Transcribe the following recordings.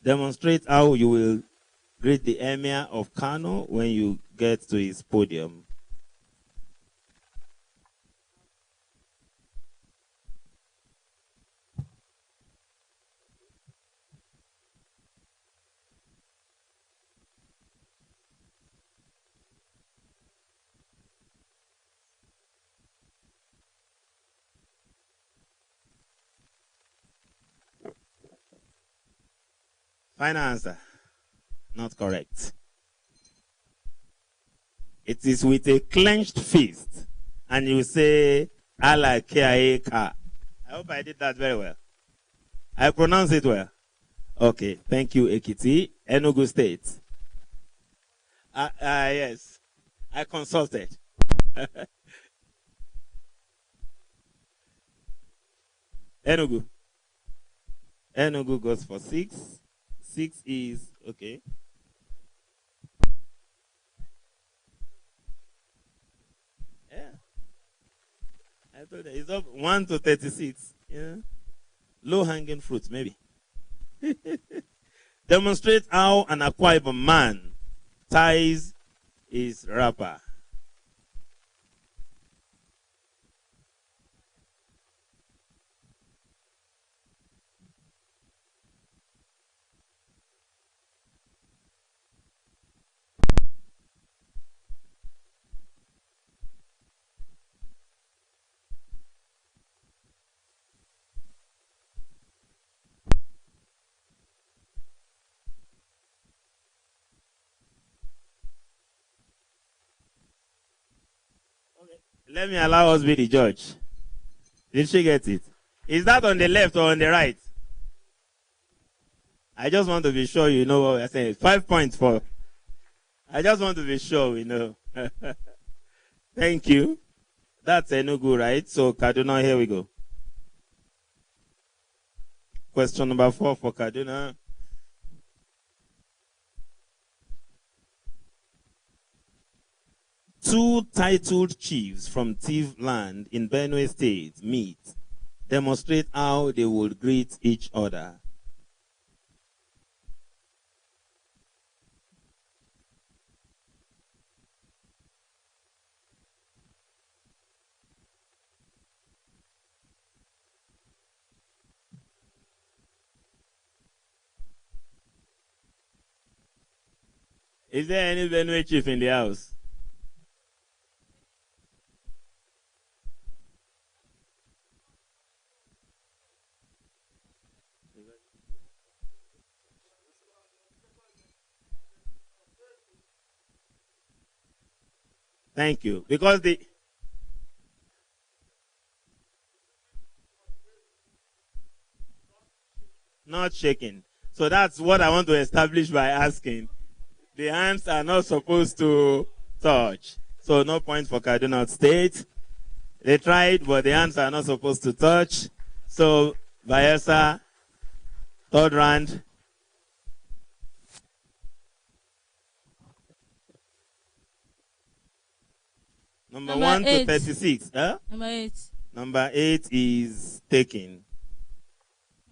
Demonstrate how you will greet the Emir of Kano when you get to his podium. Final answer. Not correct. It is with a clenched fist, and you say, Allah Ka. I hope I did that very well. I pronounce it well. Okay, thank you, Ekiti. Enugu State. Yes, I consulted. Enugu. Enugu goes for 6. 6 is, okay. Yeah. I told you, it's up 1 to 36. Yeah. Low hanging fruits, maybe. Demonstrate how an Akwa Ibom man ties his wrapper. Let me allow us be the judge. Did she get it? Is that on the left or on the right? I just want to be sure you know what we're saying. 5 points for. I just want to be sure we know. Thank you. That's Enugu, right? So Kaduna, here we go. Question number 4 for Kaduna. Two titled chiefs from Tiv land in Benue State meet. Demonstrate how they would greet each other. Is there any Benue chief in the house? Thank you. Because the not shaking. So that's what I want to establish by asking. The hands are not supposed to touch. So no point for Kaduna State. They tried, but the hands are not supposed to touch. So Bayelsa, third round. Number 1 to 36. Huh? Number 8. Number 8 is taken.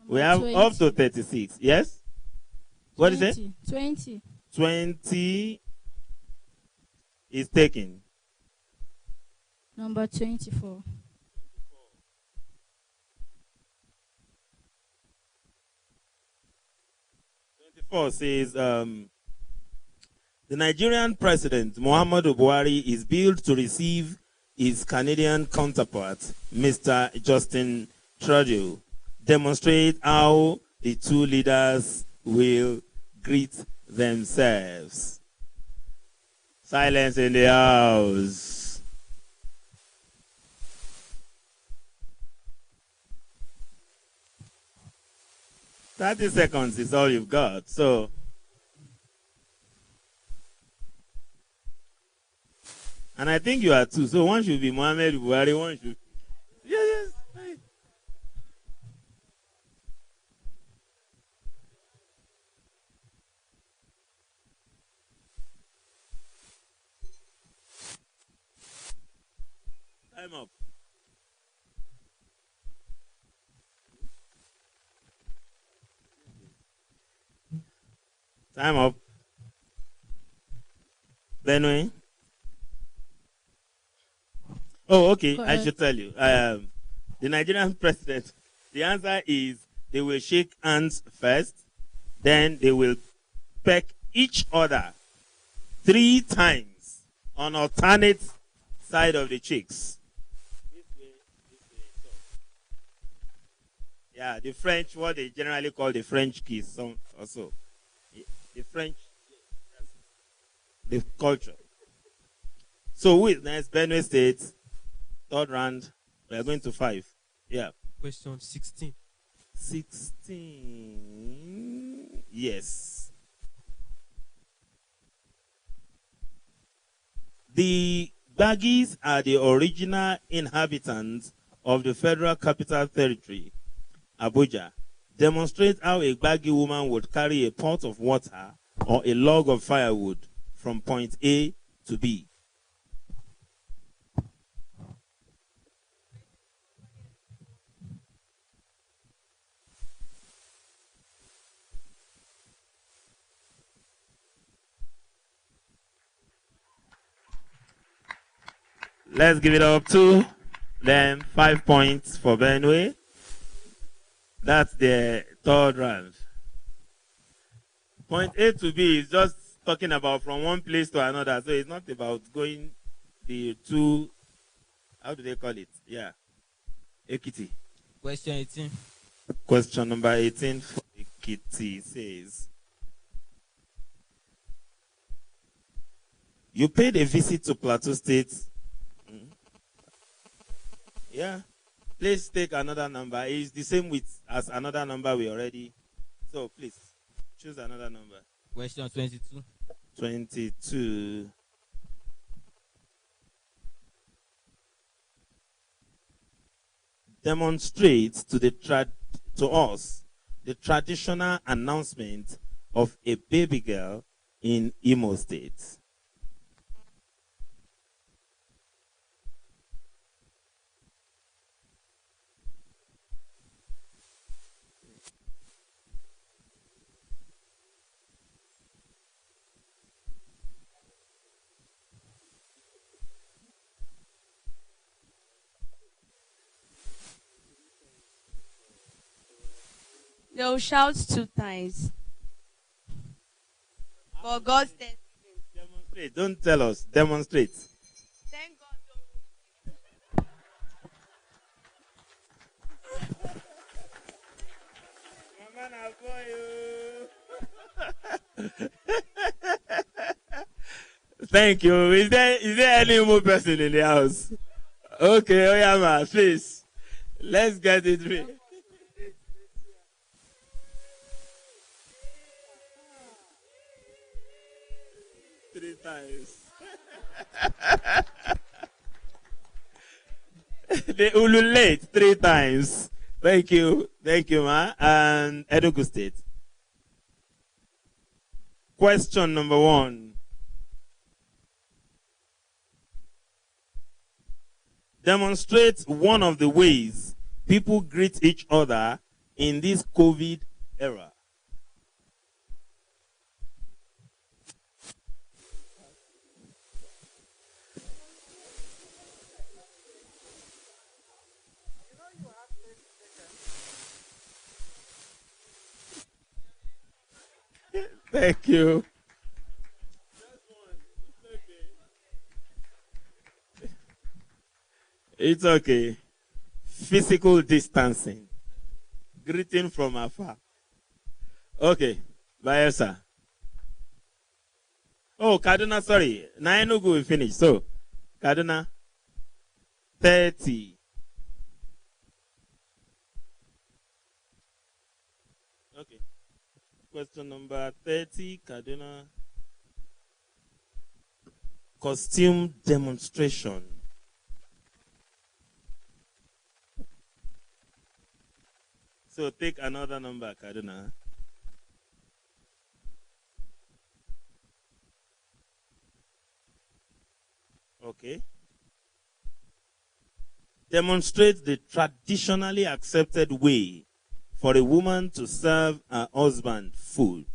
We have 20. up to 36. Yes? What is it? 20. 20 is taken. Number 24. 24 says the Nigerian president, Muhammadu Buhari, is billed to receive his Canadian counterpart, Mr. Justin Trudeau. Demonstrate how the two leaders will greet themselves. Silence in the house. "30 seconds is all you've got. So, and I think you are two. So one should be Mohammed Buhari, one should. Yes. Right. Time up. Time up. Benue. Oh, okay. I should tell you. The Nigerian president, the answer is they will shake hands first, then they will peck each other 3 times on alternate side of the cheeks. This way, so. Yeah, the French, what they generally call the French kiss, also. The French, the culture. So who is next? Benue State, 3rd round. We are going to 5. Yeah. Question 16. 16. Yes. The Gbagis are the original inhabitants of the Federal Capital Territory, Abuja. Demonstrate how a Gbagi woman would carry a pot of water or a log of firewood from point A to B. Let's give it up to them. 5 points for Benue. That's the 3rd round. Point A to B is just talking about from one place to another. So it's not about going the 2, how do they call it? Yeah. Ekiti. Question 18. Question number 18 for Ekiti says, you paid a visit to Plateau State. Yeah. Please take another number. It's the same with as another number we already. So please choose another number. Question 22. 22. Demonstrates to us the traditional announcement of a baby girl in Imo State. They'll shout 2 times. For God's sake. Demonstrate. Don't tell us. Demonstrate. Thank God. Thank you. Is there any more person in the house? Okay, Oyama, please. Let's get it ready. Three times. They ululate 3 times. Thank you, ma. And Enugu State. Question number 1. Demonstrate one of the ways people greet each other in this COVID era. Thank you. It's okay. Physical distancing. Greeting from afar. Okay. Bayelsa. Oh, Kaduna, sorry. Na Enugu we finish. So, Kaduna, 30. Okay. Question number 30, Kaduna. Costume demonstration. So take another number, Kaduna. Okay. Demonstrate the traditionally accepted way for a woman to serve her husband food.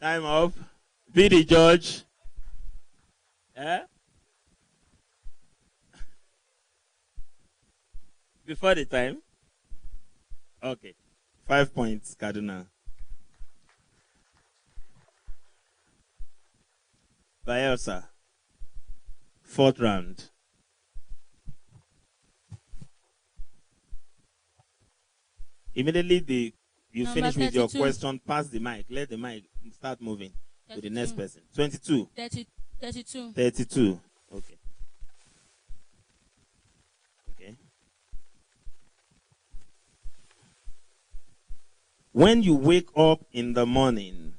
Time up. Be the judge. Eh? Before the time? Okay. 5 points, Kaduna. Bayelsa. Fourth round. Immediately you Number finish with your 32. question, pass the mic. Let the mic start moving to the next 32. person. 22. 32. 32. Okay. Okay. When you wake up in the morning,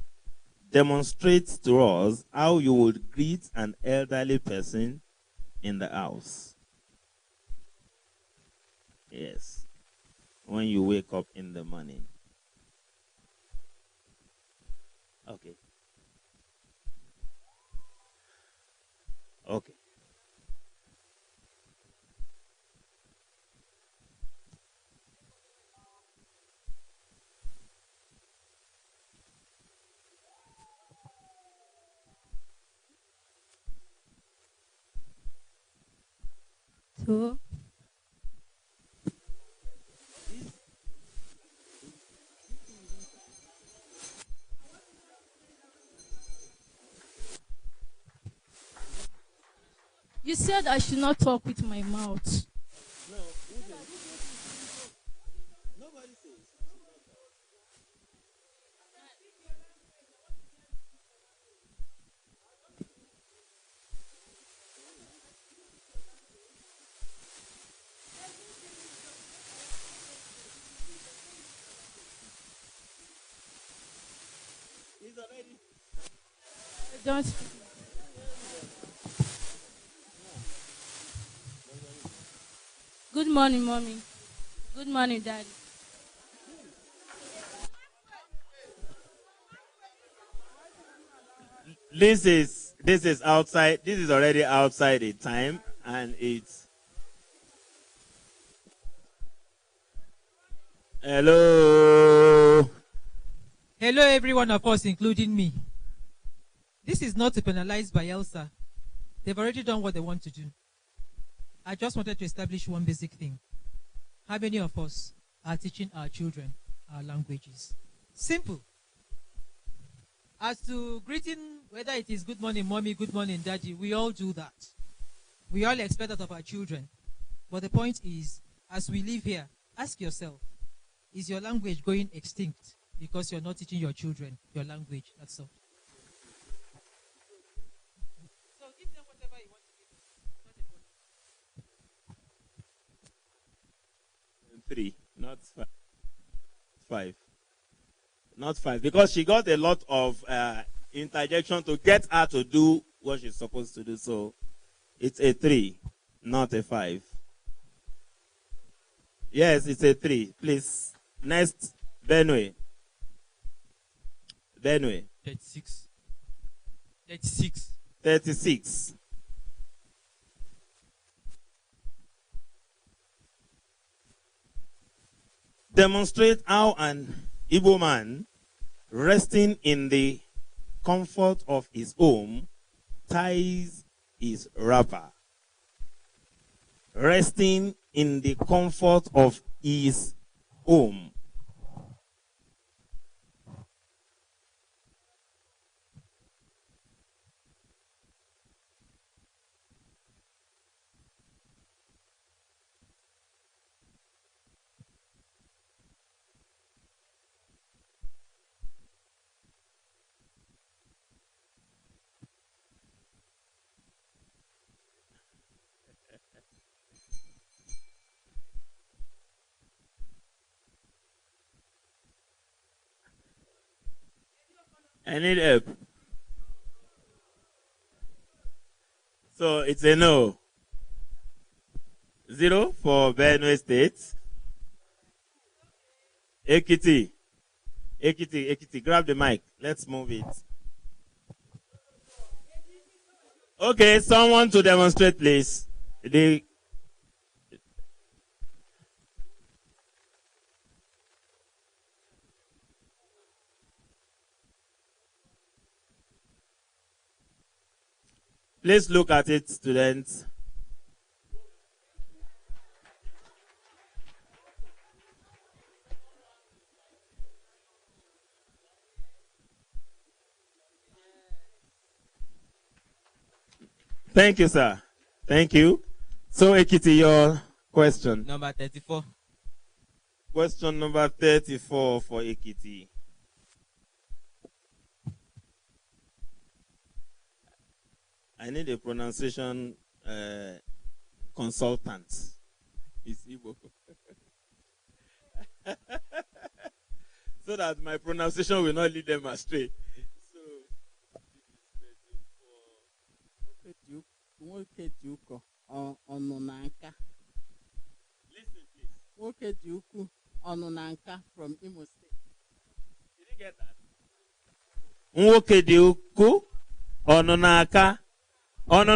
demonstrate to us how you would greet an elderly person in the house. Yes. When you wake up in the morning. Okay. Okay. Two. You said I should not talk with my mouth. I don't. Good morning, mommy. Good morning, daddy. This is outside. This is already outside the time, and it's hello. Hello, every one of us, including me. This is not to penalize Bayelsa. They've already done what they want to do. I just wanted to establish one basic thing. How many of us are teaching our children our languages? Simple. As to greeting, whether it is good morning, mommy, good morning, daddy, we all do that. We all expect that of our children. But the point is, as we live here, ask yourself, is your language going extinct because you're not teaching your children your language? That's all. So give them whatever you want to give them. Not a problem. 3, not 5. Not 5, because she got a lot of interjection to get her to do what she's supposed to do. So it's a 3, not a 5. Yes, it's a 3. Please. Next, Benue. Benue. 36. 36. 36. Demonstrate how an Igbo man resting in the comfort of his home ties his wrapper. Resting in the comfort of his home. I need help. So it's a no. 0 for Benue State. Ekiti. Ekiti, grab the mic. Let's move it. Okay, someone to demonstrate, please. Please look at it, students. Thank you, sir. Thank you. So, Ekiti, your question. Number 34. Question number 34 for Ekiti. I need a pronunciation consultant. It's Igbo. So that my pronunciation will not lead them astray. So, nwoke dị ụkọ ọnụ na nka. listen, please. Nwoke dị ukwu ọnụ na nka from Imo State. Did you get that? Nwoke dị ukwu ọnụ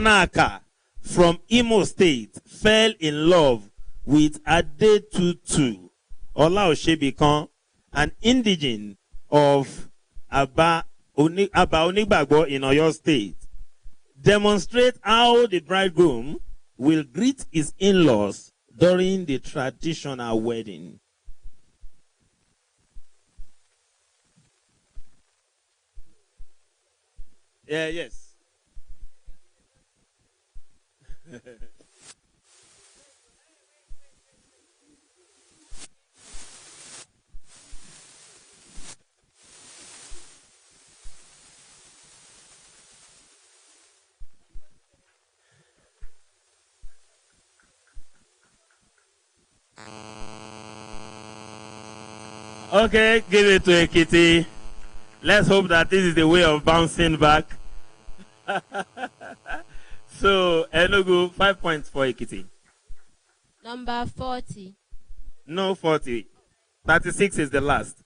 n'aka from Imo State fell in love with Adetutu Olaosebikan, an indigene of Aba Onigbagbo in Oyo State. Demonstrate how the bridegroom will greet his in-laws during the traditional wedding. Yeah, yes. Okay, give it to Ekiti. Let's hope that this is the way of bouncing back. So, Enugu, 5 points for Ekiti. Number 40. No, 40. 36 is the last.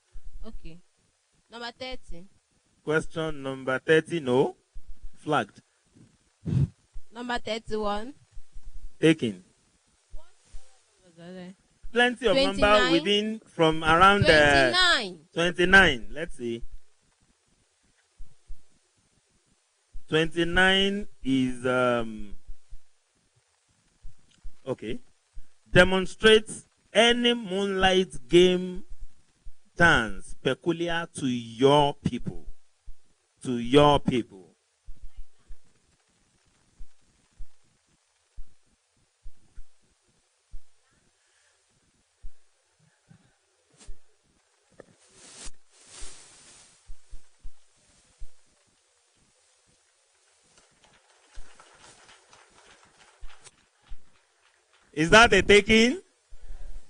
Okay. Number 30. Question number 30, no. Flagged. Number 31. Taken. Plenty of 29. number within from around 29. 29. Let's see. 29 is okay. Demonstrates any moonlight game dance peculiar to your people. To your people. Is that a taking?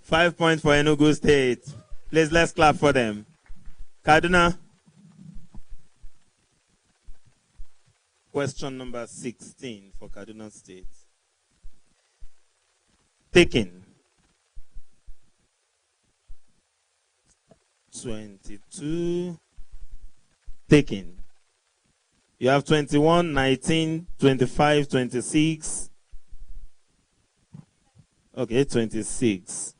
5 points for Enugu State. Please, let's clap for them. Kaduna. Question number 16 for Kaduna State. Taken. 22. Taken. You have 21, 19, 25, 26. Okay, 26.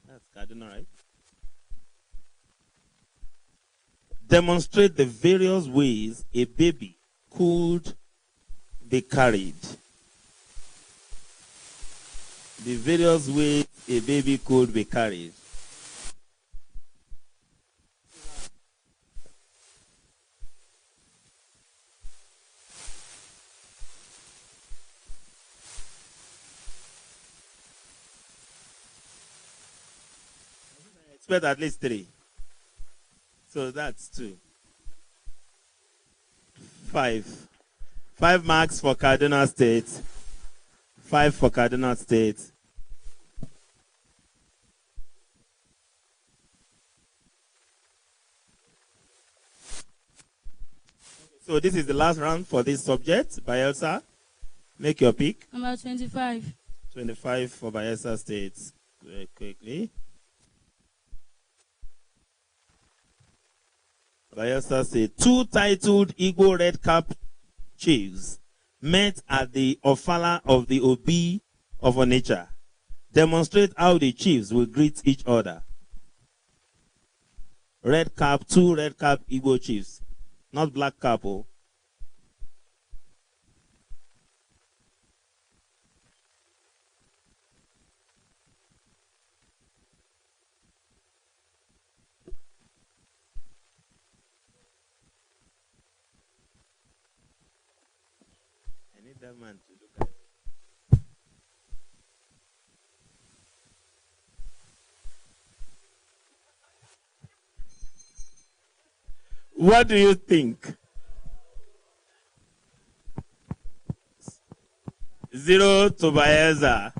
That's Kaduna, right? Demonstrate the various ways a baby could be carried. The various ways a baby could be carried. Expect at least 3. So that's 2. 5. 5 marks for Kaduna State. 5 for Kaduna State. So this is the last round for this subject. Bayelsa, make your pick. Number 25. 25 for Bayelsa State. Very quickly. Bayelsa State. 2 titled Igbo Red Cap chiefs met at the Ofala of the Obi of Onitsha. Demonstrate how the chiefs will greet each other. red cap, 2 red cap Igbo chiefs, not black cap. Oh. I need that man to look at. What do you think? 0 to Baeza.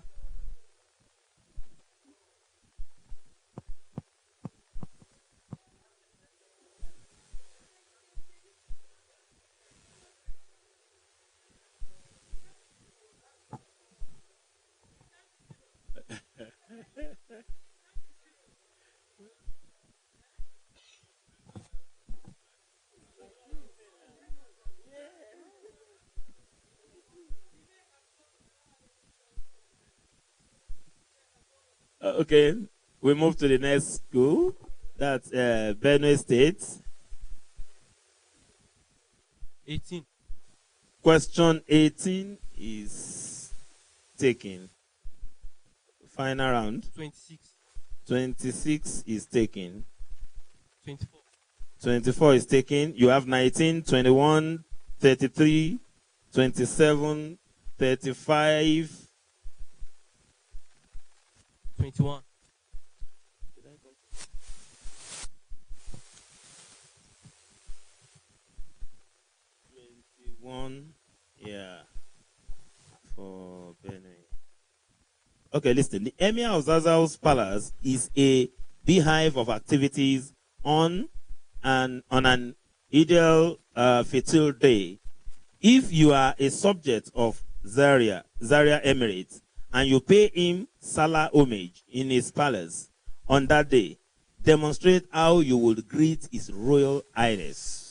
Okay, we move to the next school. That's Benue State. 18. Question 18 is taken. Final round. 26. 26 is taken. 24. 24 is taken. You have 19, 21, 33, 27, 35. 21. 21, yeah, for Benue. Okay, listen. The Emir of Zazzau's palace is a beehive of activities on an ideal fertile day. If you are a subject of Zaria Emirates, and you pay him Salah homage in his palace on that day, demonstrate how you would greet his royal highness.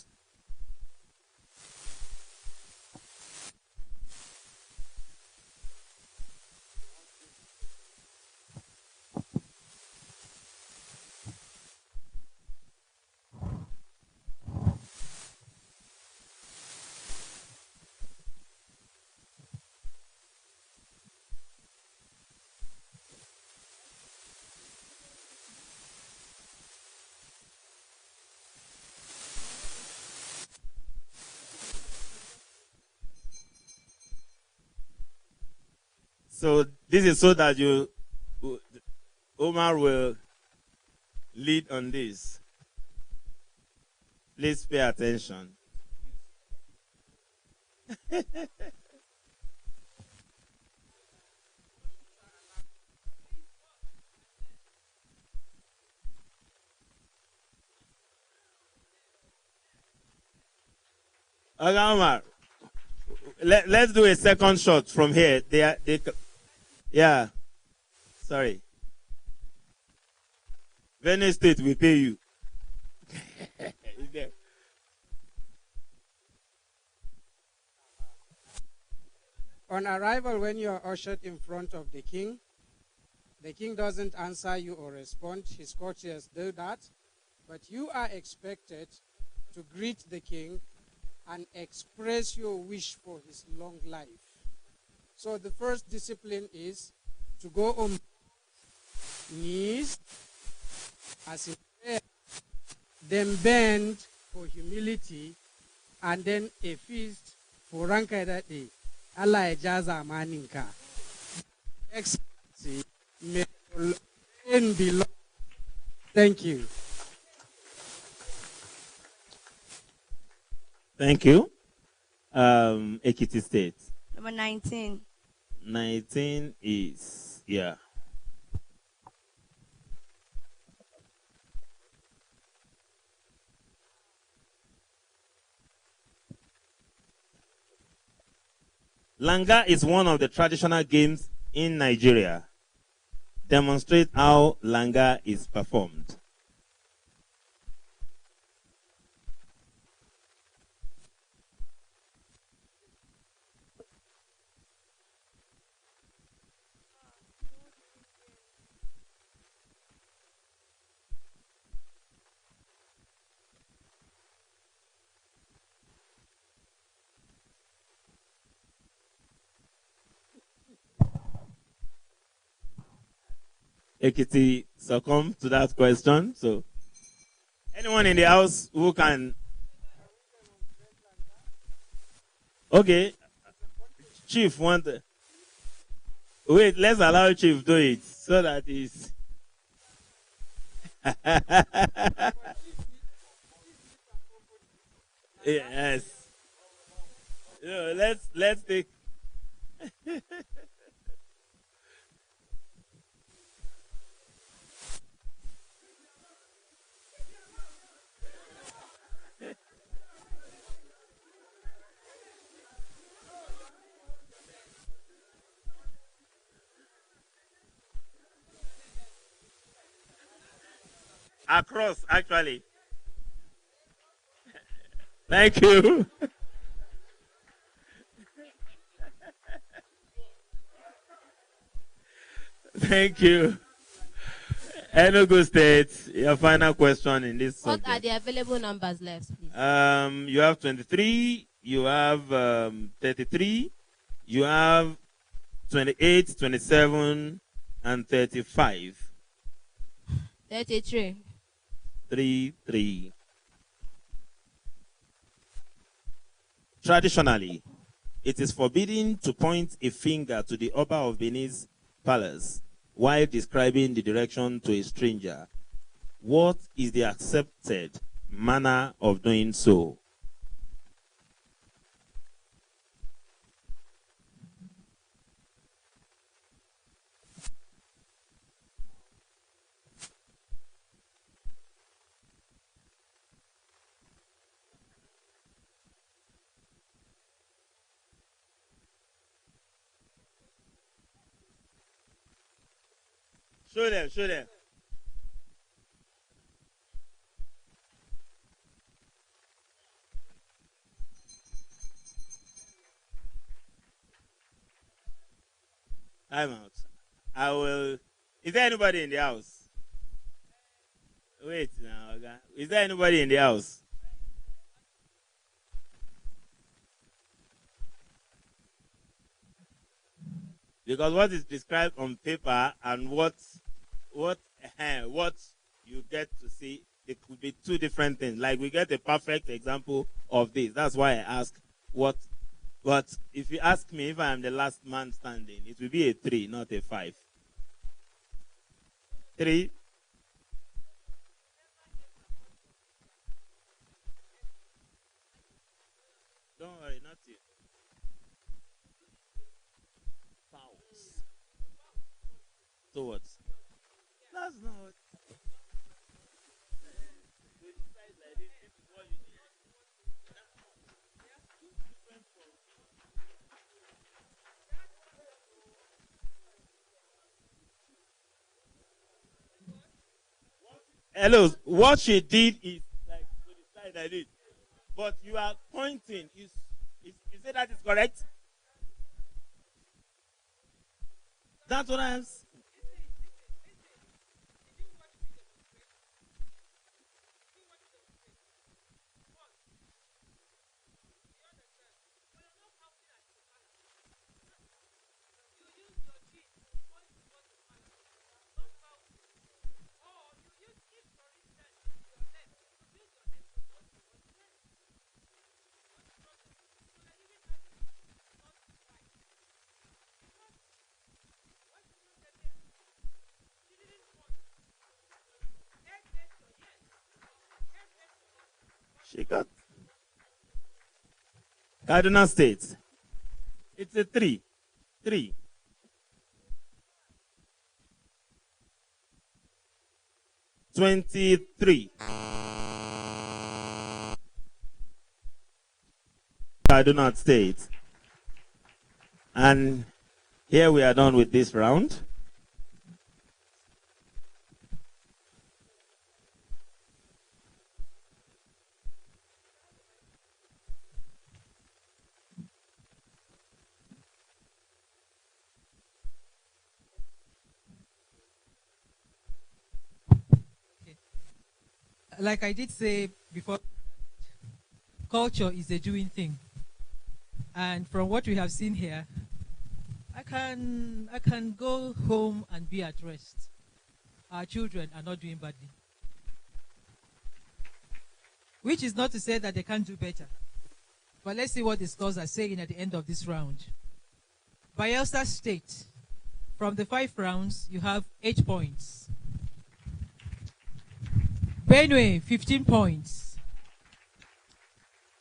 So this is so that Omar will lead on this. Please pay attention. Okay, Omar, let's do a second shot from here. Yeah, sorry. Venice State will pay you. On arrival, when you are ushered in front of the king doesn't answer you or respond. His courtiers do that. But you are expected to greet the king and express your wish for his long life. So the first discipline is to go on knees as in prayer, then bend for humility, and then a feast for ranka dade. Allah ya ja zamaninka. Excellency, may your reign be long. Thank you. Thank you. Ekiti State. Number 19. 19 is, yeah. Langa is one of the traditional games in Nigeria. Demonstrate how Langa is performed. Ekiti succumbed to that question. So, anyone in the house who can? Okay, Chief want. Wait, let's allow Chief do it so that he's. Yes. No, let's take. Across, actually. Thank you. Thank you. Enugu State, your final question in this What subject. are the available numbers left, please? You have 23, you have 33, you have 28, 27, and 35. 33. 3, 3. Traditionally, it is forbidden to point a finger to the Oba of Benin's palace while describing the direction to a stranger. What is the accepted manner of doing so? Show them, show them. Time out. I will. Is there anybody in the house? Wait now, okay. Is there anybody in the house? Because what is described on paper and what you get to see, it could be two different things. Like we get a perfect example of this. That's why I ask what. But if you ask me if I am the last man standing, it will be a 3, not a 5. 3. Don't worry, not you. Fouls. Towards. That's not what. Hello, what she did is like to the side I did. But you are pointing. You say that is correct? That's what I'm saying. She got Kaduna State. It's a 3. 3. $23. Kaduna State. And here we are done with this round. Like I did say before, culture is a doing thing. And from what we have seen here, I can go home and be at rest. our children are not doing badly. Which is not to say that they can't do better. But let's see what the scores are saying at the end of this round. Bayelsa State, from the 5 rounds, you have 8 points. Benue, 15 points.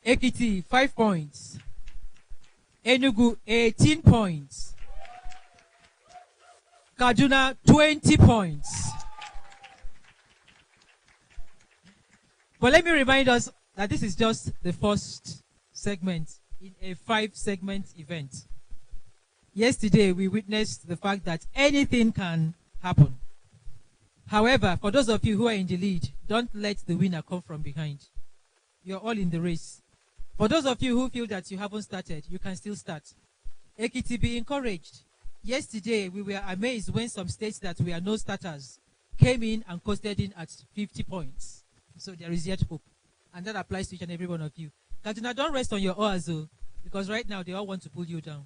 Ekiti, 5 points. Enugu, 18 points. Kaduna, 20 points. But let me remind us that this is just the first segment in a 5-segment event. Yesterday, we witnessed the fact that anything can happen. However, for those of you who are in the lead, don't let the winner come from behind. You're all in the race. For those of you who feel that you haven't started, you can still start. Ekiti, be encouraged. Yesterday, we were amazed when some states that were no starters came in and coasted in at 50 points. So there is yet hope. And that applies to each and every one of you. Kaduna, don't rest on your oars, though, because right now they all want to pull you down.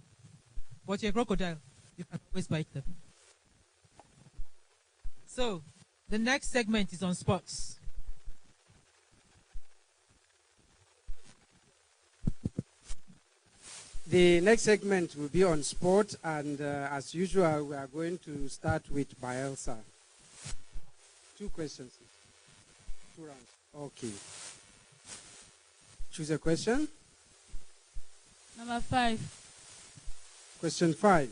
But you're a crocodile. You can always bite them. So, the next segment is on sports. The next segment will be on sport, and as usual, we are going to start with Bayelsa. 2 questions. 2 rounds. Okay. Choose a question. Number 5. Question 5.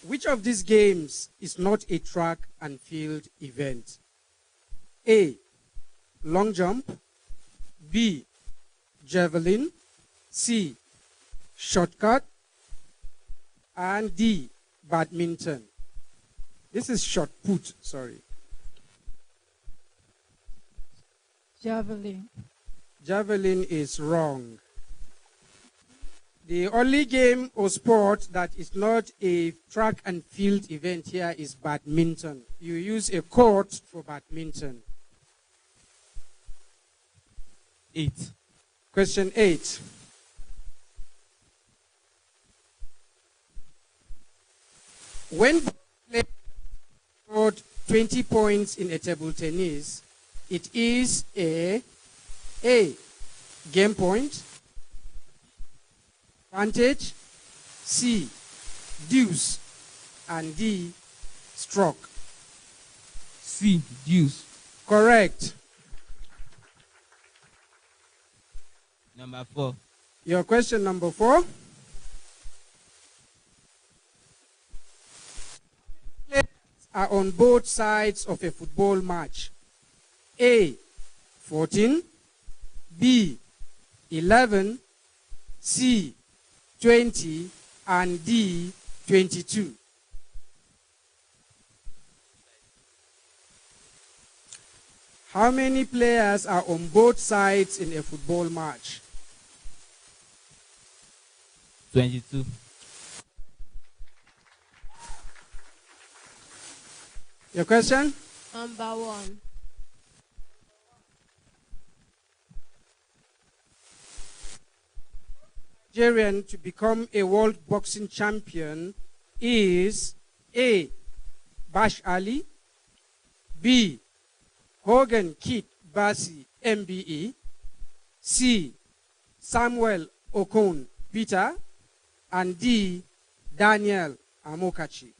Which of these games is not a track and field event? A. Long jump. B. Javelin. C. Shortcut. And D. Badminton. This is shot put, sorry. Javelin. Javelin is wrong. The only game or sport that is not a track and field event here is badminton. You use a court for badminton. 8. Question 8. When players scored 20 points in a table tennis, it is a game point, advantage, C, deuce, and D, stroke. C. Deuce. Correct. Number 4. Your question number 4. Players are on both sides of a football match. A, 14, B, 11, C, 20, and D, 22. How many players are on both sides in a football match? 22. Your question? Number 1. Nigerian to become a world boxing champion is A. Bash Ali, B. Hogan Kit Basi MBE, C. Samuel Okon Peter, and D. Daniel Amokachi.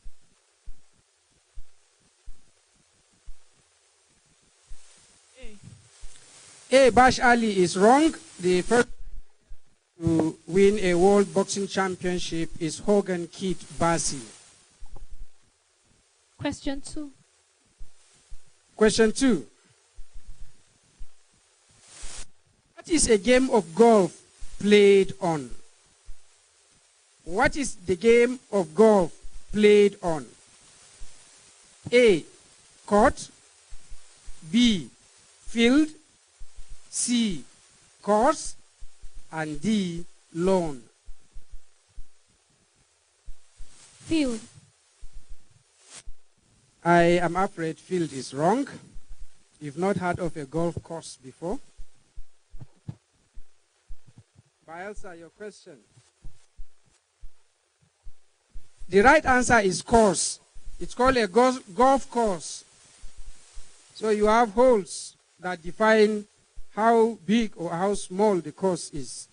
A. Bash Ali is wrong. The first to win a world boxing championship is Hogan Kit Basi. Question 2. Question 2. What is a game of golf played on? What is the game of golf played on? A. Court. B. Field. C. Course. And D. Lawn. Field. I am afraid field is wrong. You've not heard of a golf course before. Bayelsa, your question. The right answer is course. It's called a golf course. So you have holes that define how big or how small the course is.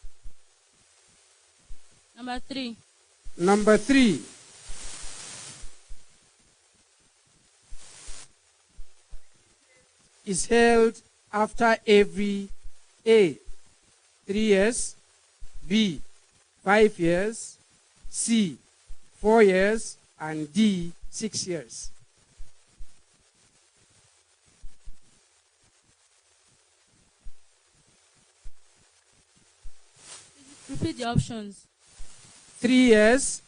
Number 3. Number 3. Is held after every A, 3 years, B, 5 years, C, 4 years, and D, 6 years. Repeat the options. 3 years,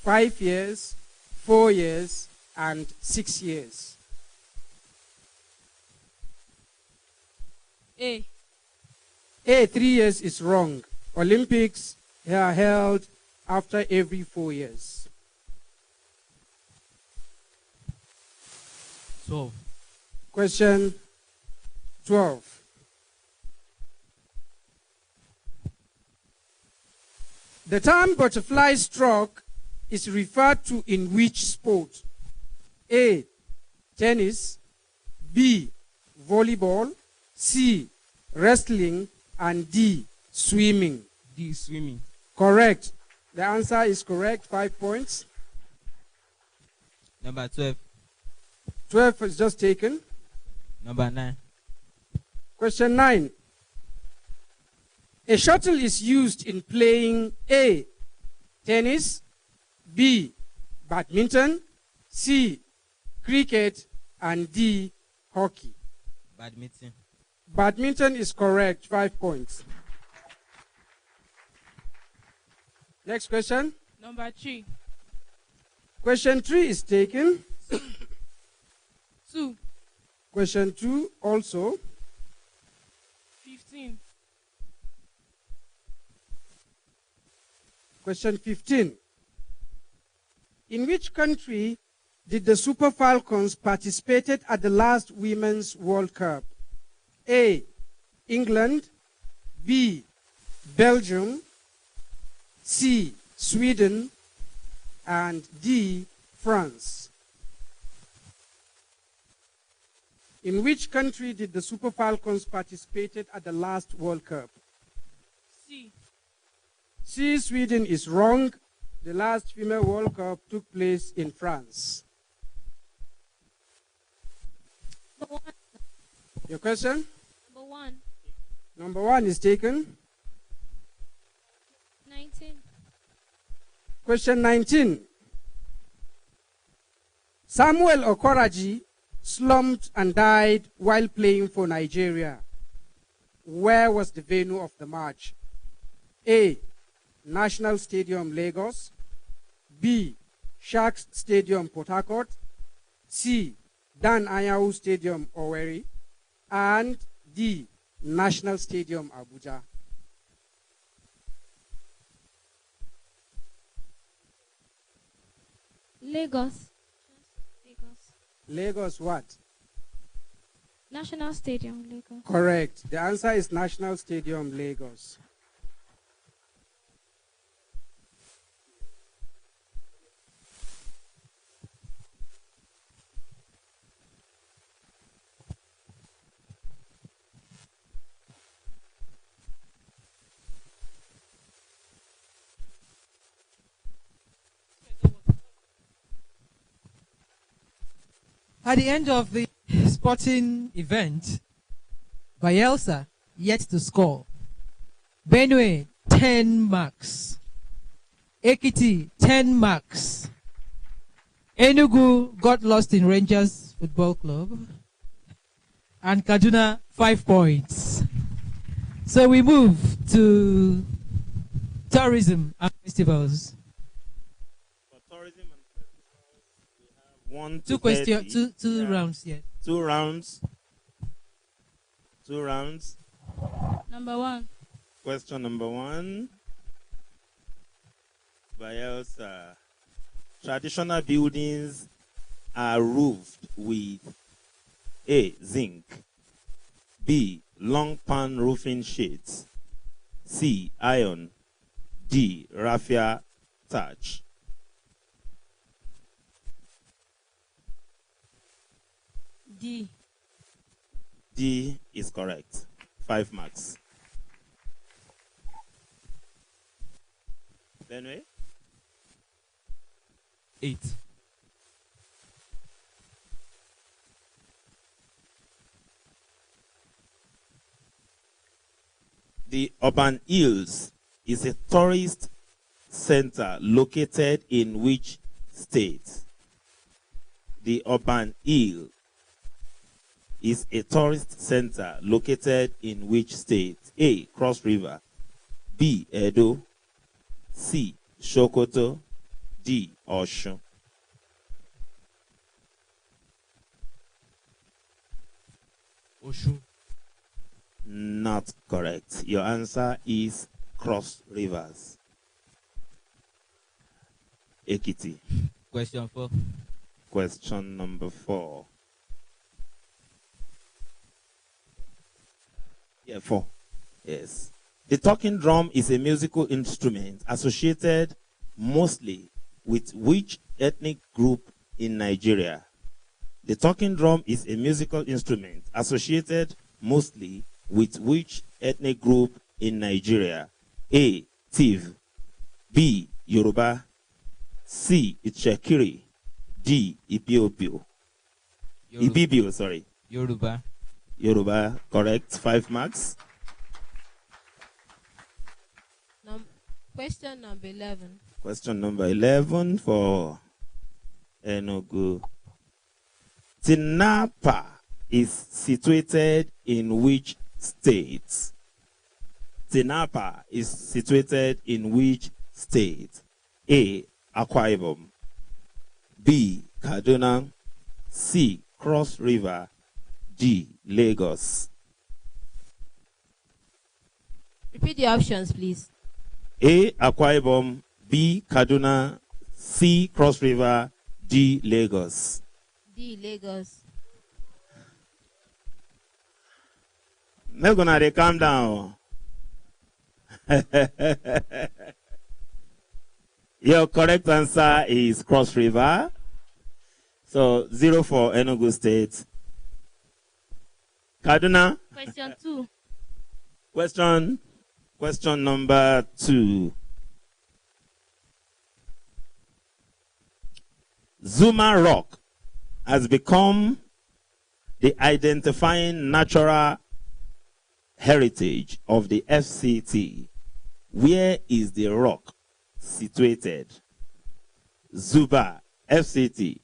5 years, 4 years, and 6 years. A. A, 3 years is wrong. Olympics are held after every 4 years. 12. Question 12. The term butterfly stroke is referred to in which sport? A, tennis, B, volleyball, C, wrestling, and D, swimming. D. Swimming. Correct. The answer is correct. 5 points. Number 12. 12 is just taken. Number 9. Question 9. A shuttle is used in playing A, tennis, B, badminton, C, cricket, and D, hockey. Badminton. Badminton is correct. 5 points. Next question. Number 3. Question 3 is taken. 2. Question 2 also. 15. Question 15. In which country did the Super Falcons participated at the last Women's World Cup? A, England, B, Belgium, C, Sweden, and D, France. In which country did the Super Falcons participated at the last World Cup? C. C, Sweden is wrong. The last Female World Cup took place in France. Your question? Number 1. Number 1 is taken. 19. Question 19. Samuel Okoraji slumped and died while playing for Nigeria. Where was the venue of the match? A, National Stadium, Lagos. B, Sharks Stadium, Port Harcourt. C, Dan Ayahu Stadium, Owerri. And D, National Stadium, Abuja. Lagos. Lagos. Lagos what? National Stadium, Lagos. Correct. The answer is National Stadium, Lagos. At the end of the sporting event, Bayelsa yet to score. Benue, 10 marks. Ekiti, 10 marks. Enugu got lost in Rangers Football Club. And Kaduna, 5 points. So we move to tourism and festivals. For tourism and festivals, we have 1 to Two questions, 30. two Yeah. rounds here. 2 rounds. 2 rounds. Number 1. Question number 1. Bayelsa. Traditional buildings are roofed with A, zinc, B, long pan roofing sheets, C, iron, D, raffia thatch. D. D is correct. 5 marks. Benue? 8. The Urban Hills is a tourist center located in which state? The Urban Hill is a tourist center located in which state? A. Cross River. B. Edo. C. Sokoto. D. Osun. Oshun. Not correct. Your answer is Cross Rivers. Ekiti. Question 4. Question number 4. Yeah, 4. Yes. The talking drum is a musical instrument associated mostly with which ethnic group in Nigeria? The talking drum is a musical instrument associated mostly with which ethnic group in Nigeria? A. Tiv. B. Yoruba. C. Itsekiri. D. Ibibio. Ibibio, sorry. Yoruba. Yoruba, correct. 5 marks. Question number 11. Question number 11 for Enugu. Tinapa is situated in which state? Tinapa is situated in which state? A. Akwa Ibom. B. Kaduna. C. Cross River. D. Lagos. Repeat the options, please. A. Akwa Ibom. B. Kaduna. C. Cross River. D. Lagos. D. Lagos. Not gonna they calm down. Your correct answer is Cross River. So 0 for Enugu State. Kaduna. Question 2. Question number 2. Zuma Rock has become the identifying natural heritage of the FCT. Where is the rock situated? Zuba, FCT.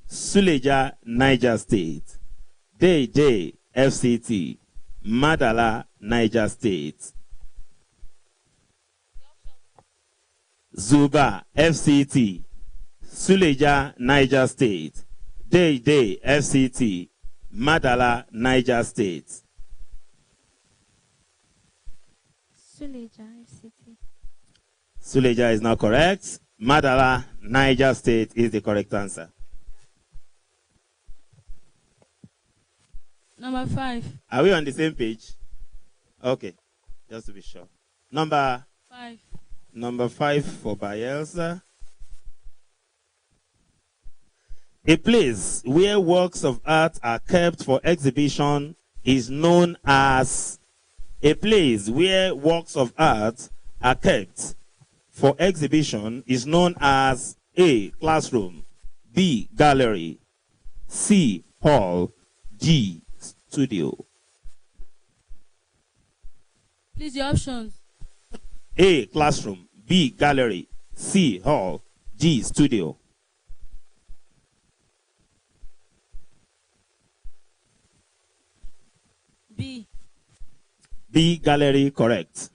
Suleja, Niger State. Day, FCT. Madala, Niger State. Zuba, FCT. Suleja, Niger State. Day, FCT. Madala, Niger State. Suleja, FCT. Suleja is not correct. Madala, Niger State is the correct answer. Number 5. Are we on the same page? Okay, just to be sure. Number 5. Number 5 for Bayelsa. A place where works of art are kept for exhibition is known as. A place where works of art are kept for exhibition is known as A. Classroom. B. Gallery. C. Hall. D. Studio. Please, the options. A. Classroom. B. Gallery. C. Hall. D. Studio. B. B. Gallery, correct.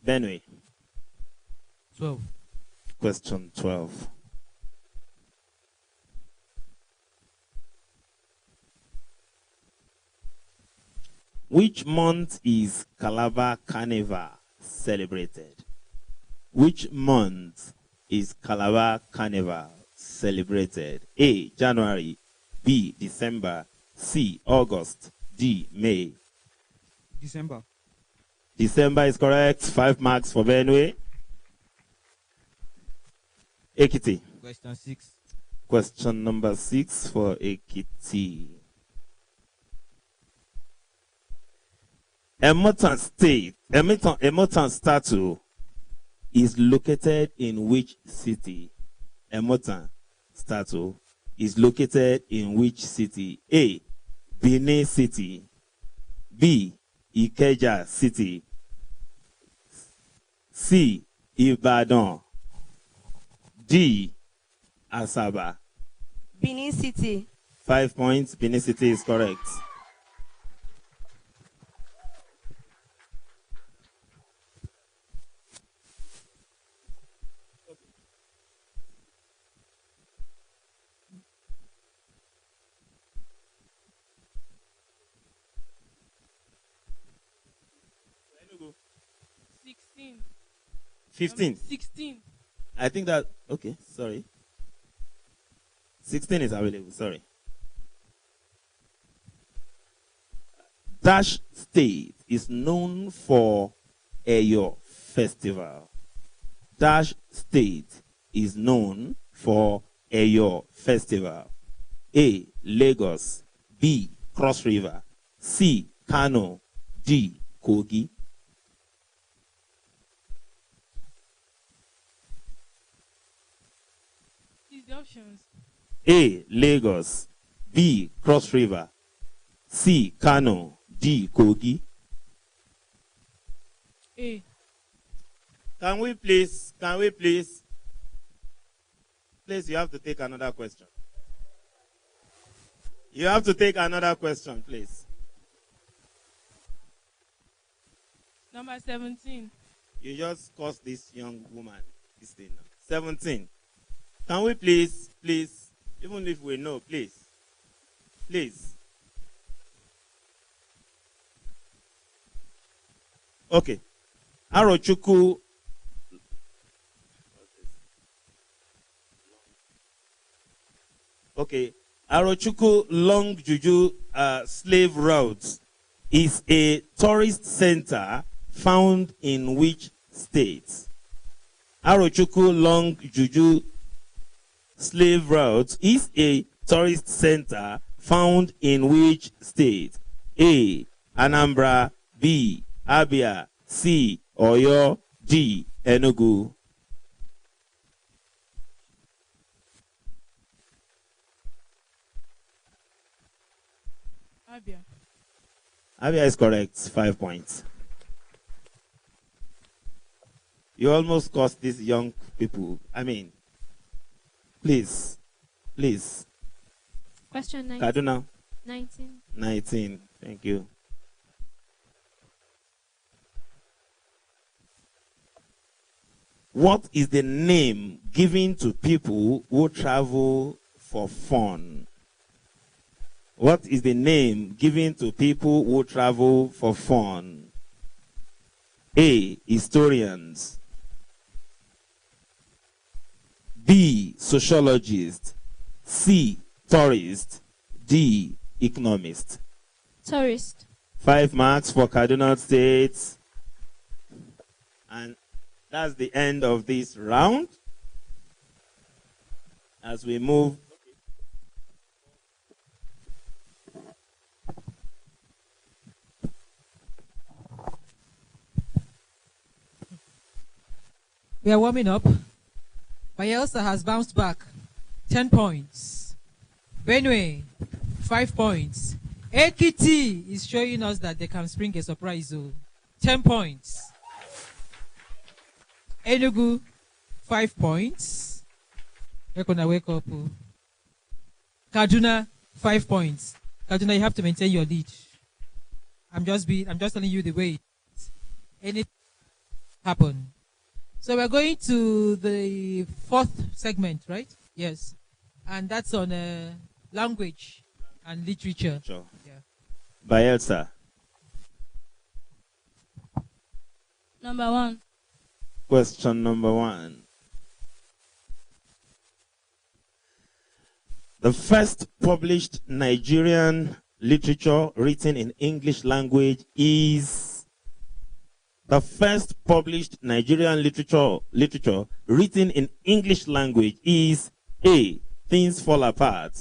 Benue. 12. Question 12. Which month is Calabar Carnival celebrated? Which month is Calabar Carnival celebrated? A. January. B. December. C. August. D. May. December. December is correct. 5 marks for Benue. Ekiti. Question 6. Question number 6 for Ekiti. Emotan State, Emotan statue is located in which city? Emotan statue is located in which city? A. Benin City. B. Ikeja City. C. Ibadan. D. Asaba. Benin City. 5 points. Benin City is correct. Enugu. 16. 15. 16. I think that, okay, sorry. 16 is available, sorry. Dash State is known for Eyo Festival. Dash State is known for Eyo Festival. A. Lagos. B. Cross River. C. Kano. D. Kogi. These the options. A. Lagos. B. Cross River. C. Kano. D. Kogi. A. Can we please, you have to take another question. You have to take another question, please. Number 17. You just caused this young woman this thing now. 17. Can we please, even if we know, please. Okay. Arochukwu. Okay. Arochukwu Long Juju Slave Route is a tourist center found in which state? Arochukwu Long Juju Slave Route is a tourist center found in which state? A. Anambra. B. Abia. C. Oyo. D. Enugu. Abia. Abia is correct. 5 points. You almost cost these young people. I mean, please. Question 19. Kaduna. 19. 19. Thank you. What is the name given to people who travel for fun? What is the name given to people who travel for fun? A. Historians. B. Sociologist. C. Tourist. D. Economist. Tourist. 5 marks for Kaduna State. And that's the end of this round. As we move. We are warming up. Bayelsa has bounced back. 10 points. Benue, 5 points. Ekiti is showing us that they can spring a surprise. 10 points. Enugu, 5 points. We're gonna wake up. Kaduna, 5 points. Kaduna, you have to maintain your lead. I'm just telling you the way anything happen. So we're going to the 4th segment, right? Yes. And that's on language and literature. Sure. Yeah. Bayelsa. Number 1. Question number 1. The first published Nigerian literature written in English language is... The first published Nigerian literature written in English language is A. things fall apart.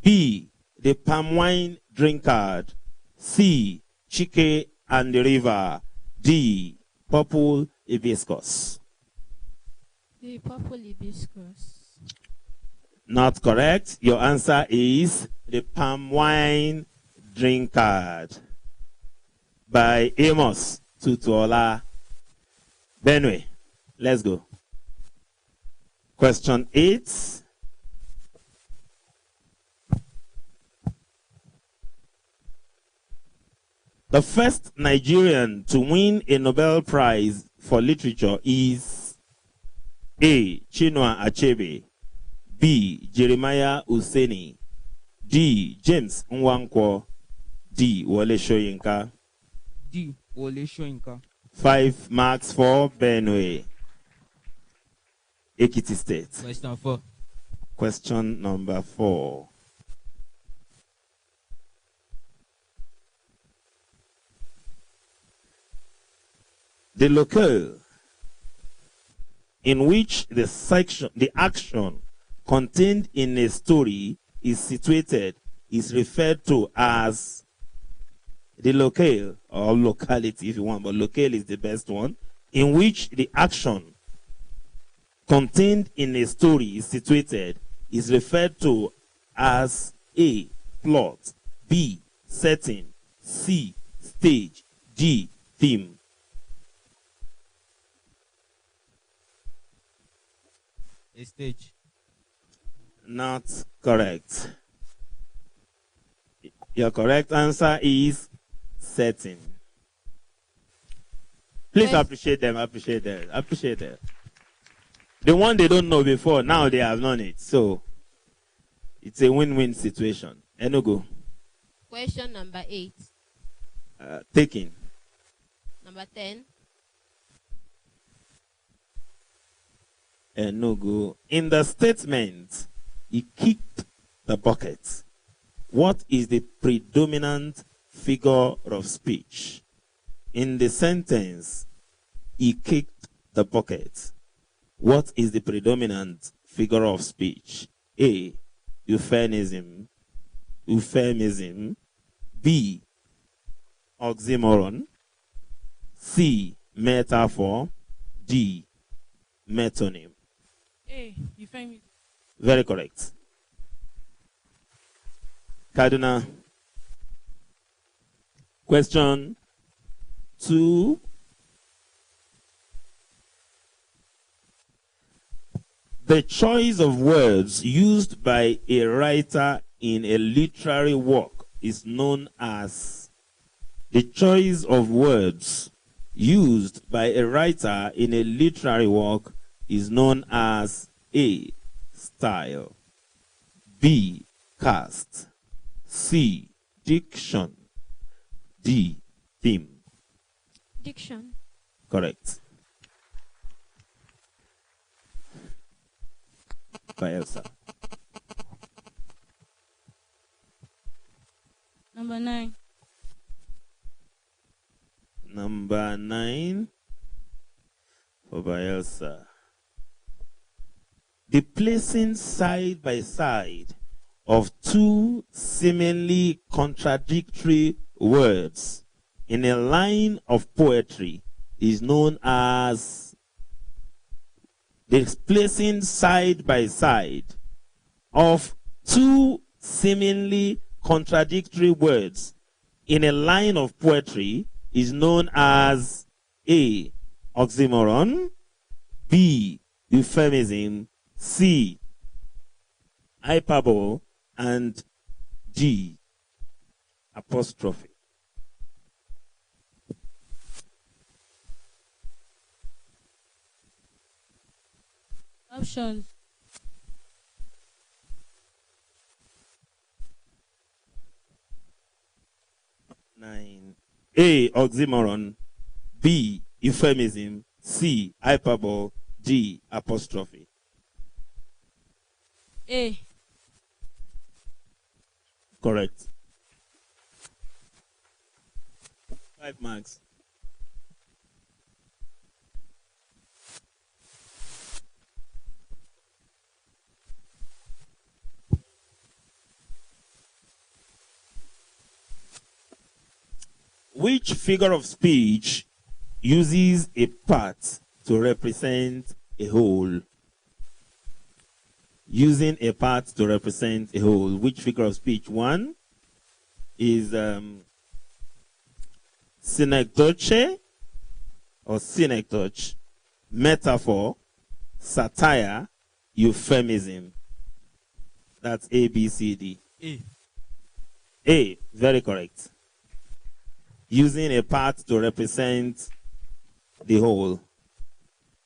B, the palm wine drinkard. C, Chike and the river. D, purple hibiscus. The purple hibiscus. Not correct. Your answer is the palm wine drinkard by Amos Tutuola. Benue, let's go. Question 8. The first Nigerian to win a Nobel Prize for Literature is A. Chinua Achebe, B. Jeremiah Useni, D. James Nwankwo, D. Wole Soyinka. D. Wole Soyinka. 5 marks for Benue. Ekiti State. Question 4. Question number 4. The locale in which the action contained in a story is situated is referred to as the locale, or locality if you want, but locale is the best one, in which the action contained in a story is situated is referred to as A, plot, B, setting, C, stage, D, theme. A stage. Not correct. Your correct answer is setting. Please appreciate them, appreciate them, appreciate them. The one they don't know before, now they have known it. So, it's a win-win situation. Enugu. Question number 8. Taking. Number 10. Enugu. In the statement, he kicked the bucket. What is the predominant figure of speech? In the sentence, he kicked the bucket. What is the predominant figure of speech? A, euphemism. B, oxymoron. C, metaphor. D, metonym. A. Euphemism. Very correct. Kaduna. Question 2. The choice of words used by a writer in a literary work is known as. The choice of words used by a writer in a literary work is known as A, style, B, cast, C, diction, D, theme. Diction. Correct. By Elsa. Number 9. Number 9 for Bielsa. The placing side by side of two seemingly contradictory words in a line of poetry is known as. The placing side by side of two seemingly contradictory words in a line of poetry is known as A, oxymoron, B, euphemism, C, hyperbole, and D, apostrophe. Options. Nine. A, oxymoron, B, euphemism, C, hyperbole, D, apostrophe. A. Correct. 5 marks. Which figure of speech uses a part to represent a whole? Using a part to represent a whole. Which figure of speech? One is synecdoche or synecdoche, metaphor, satire, euphemism. That's A, B, C, D. A. A, very correct. Using a part to represent the whole.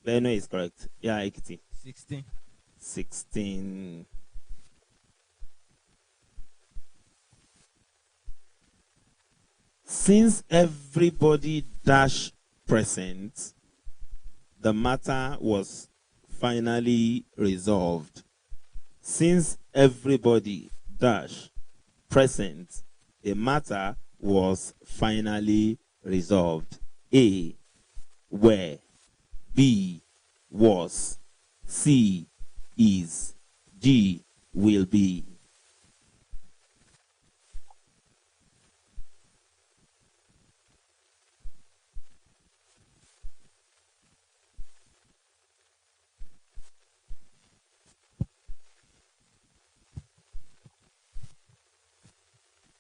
Benue is correct. Yeah, Ekiti. 16. 16. Since everybody dash present, the matter was finally resolved. Since everybody dash present, the matter was finally resolved. A, where. B, was. C, is. D, will be.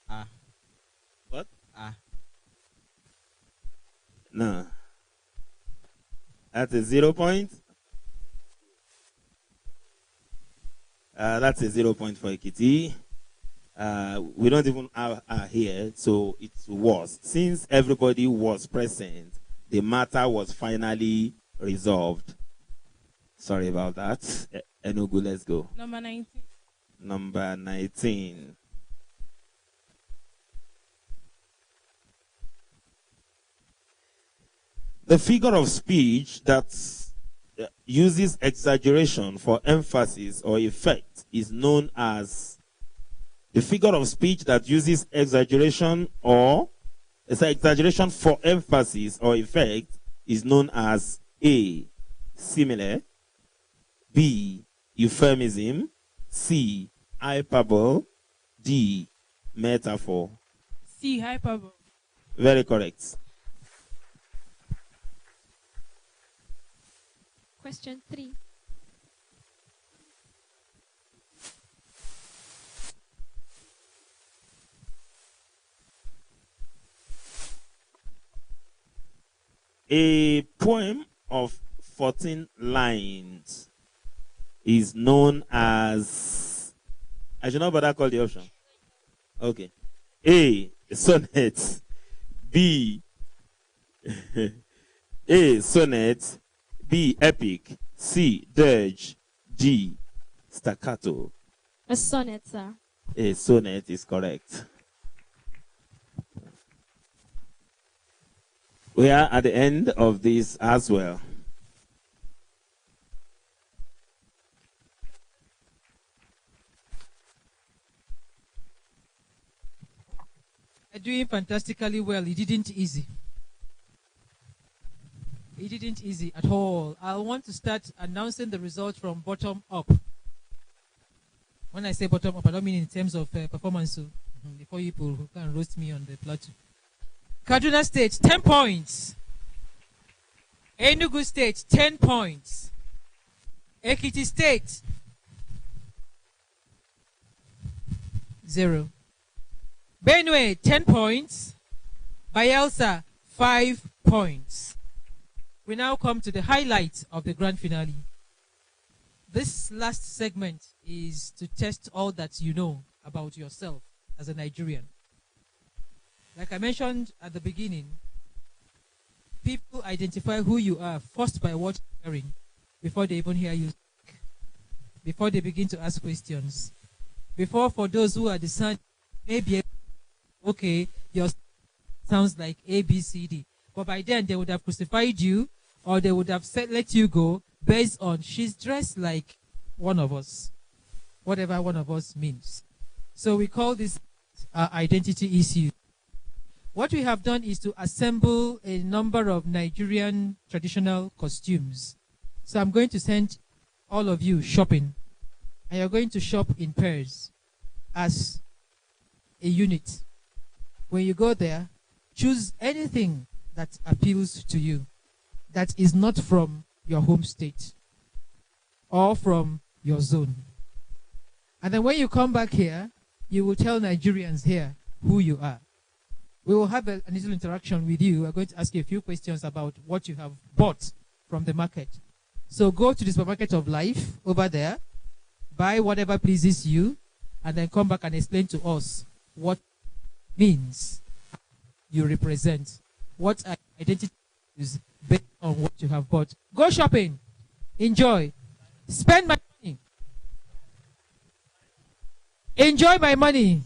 A. What? A. No. That's a 0 point. That's a 0 point for Ekiti. We don't even have here, so it was. Since everybody was present, the matter was finally resolved. Sorry about that. Enugu, let's go. Number 19. Number 19. The figure of speech that uses exaggeration for emphasis or effect is known as the figure of speech that uses exaggeration or exaggeration for emphasis or effect is known as A, simile, B, euphemism, C, hyperbole, D, metaphor. C. Hyperbole. Very correct. Question 3. A poem of 14 lines is known as, I should not bother call the option. Okay. A, sonnet. B, A, sonnet. B, epic. C, dirge. D, staccato. A sonnet, sir. A sonnet is correct. We are at the end of this as well. You're doing fantastically well. It didn't easy. It didn't easy at all. I want to start announcing the results from bottom up. When I say bottom up, I don't mean in terms of performance. So, before you people who can roast me on the plateau. Kaduna State, 10 points. Enugu State, 10 points. Ekiti State, 0. Benue, 10 points. Bayelsa, 5 points. We now come to the highlight of the grand finale. This last segment is to test all that you know about yourself as a Nigerian. Like I mentioned at the beginning, people identify who you are first by what you're hearing before they even hear you speak, before they begin to ask questions. Before, for those who are discerning, maybe, okay, your sounds like A, B, C, D. But by then, they would have crucified you, or they would have said, let you go based on she's dressed like one of us, whatever one of us means. So we call this identity issue. What we have done is to assemble a number of Nigerian traditional costumes. So I'm going to send all of you shopping, and you're going to shop in pairs as a unit. When you go there, Choose anything that appeals to you, that is not from your home state or from your zone. And then when you come back here, you will tell Nigerians here who you are. We will have a little interaction with you. We're going to ask you a few questions about what you have bought from the market. So go to the supermarket of life over there, buy whatever pleases you, and then come back and explain to us what means you represent, what identity is based on what you have bought. Go shopping, enjoy, spend my money, enjoy my money.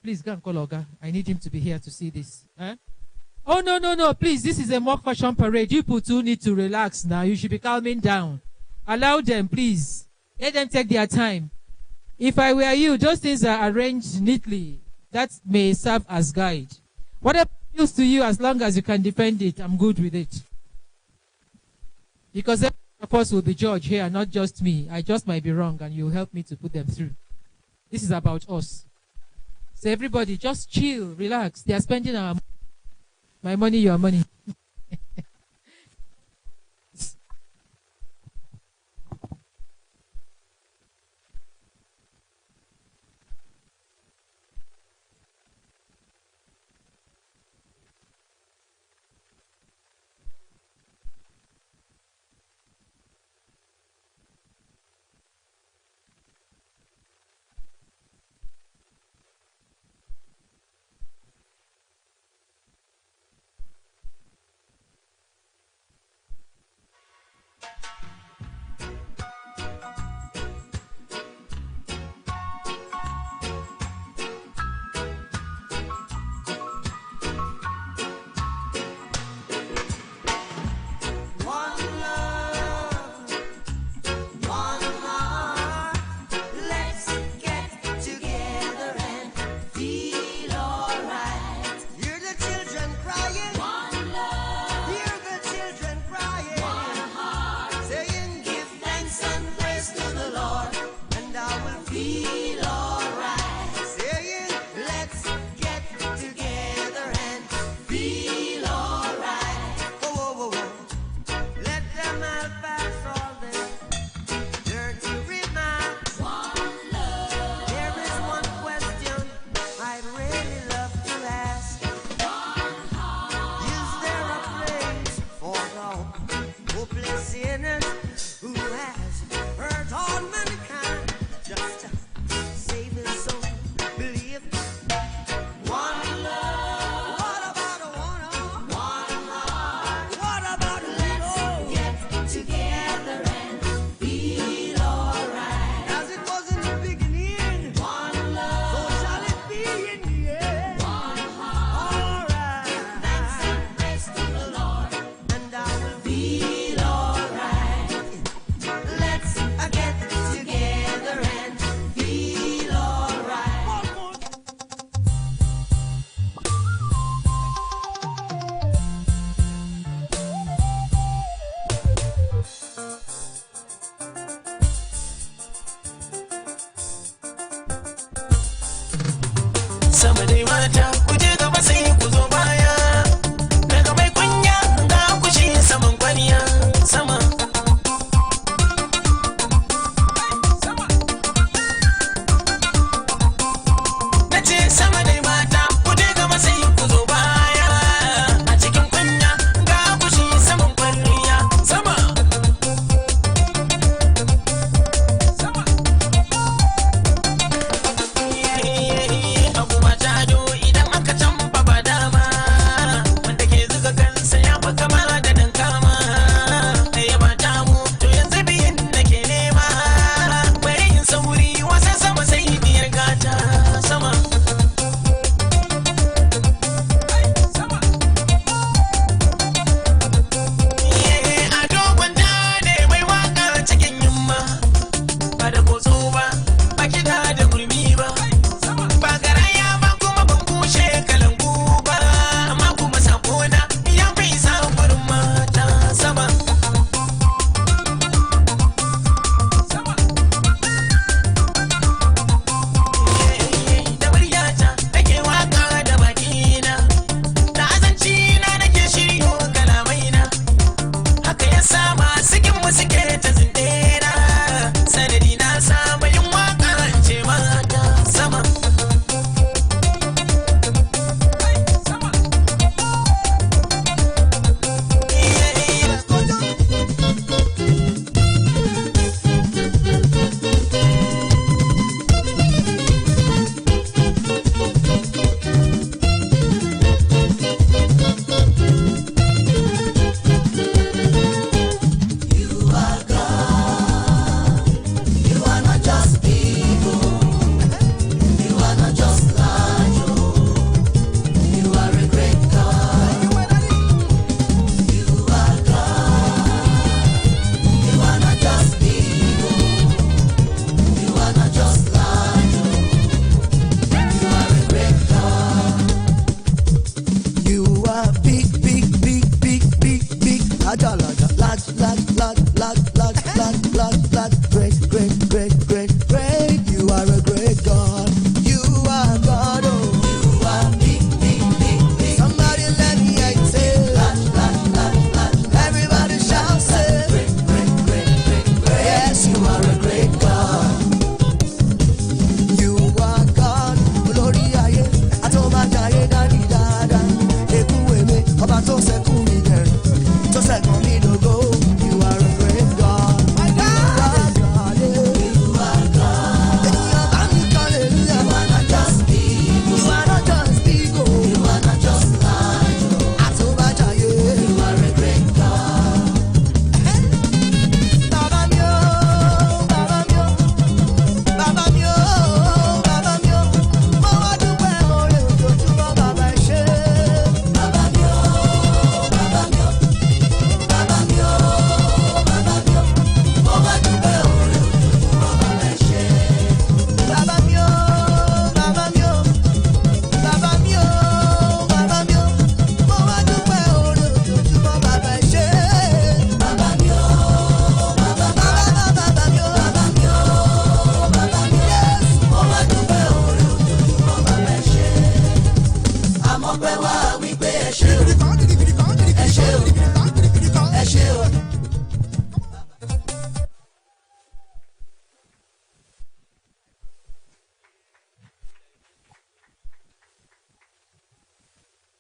Please go and call Oga. I need him to be here to see this. Huh? Oh, no, please, this is a mock fashion parade. You people too need to relax now. You should be calming down. Allow them, please. Let them take their time. If I were you, those things are arranged neatly. That may serve as guide. Whatever appeals to you, as long as you can defend it, I'm good with it. Because every of us will be judged here, not just me. I just might be wrong, and you'll help me to put them through. This is about us. So everybody, just chill, relax. They are spending our money. My money, your money.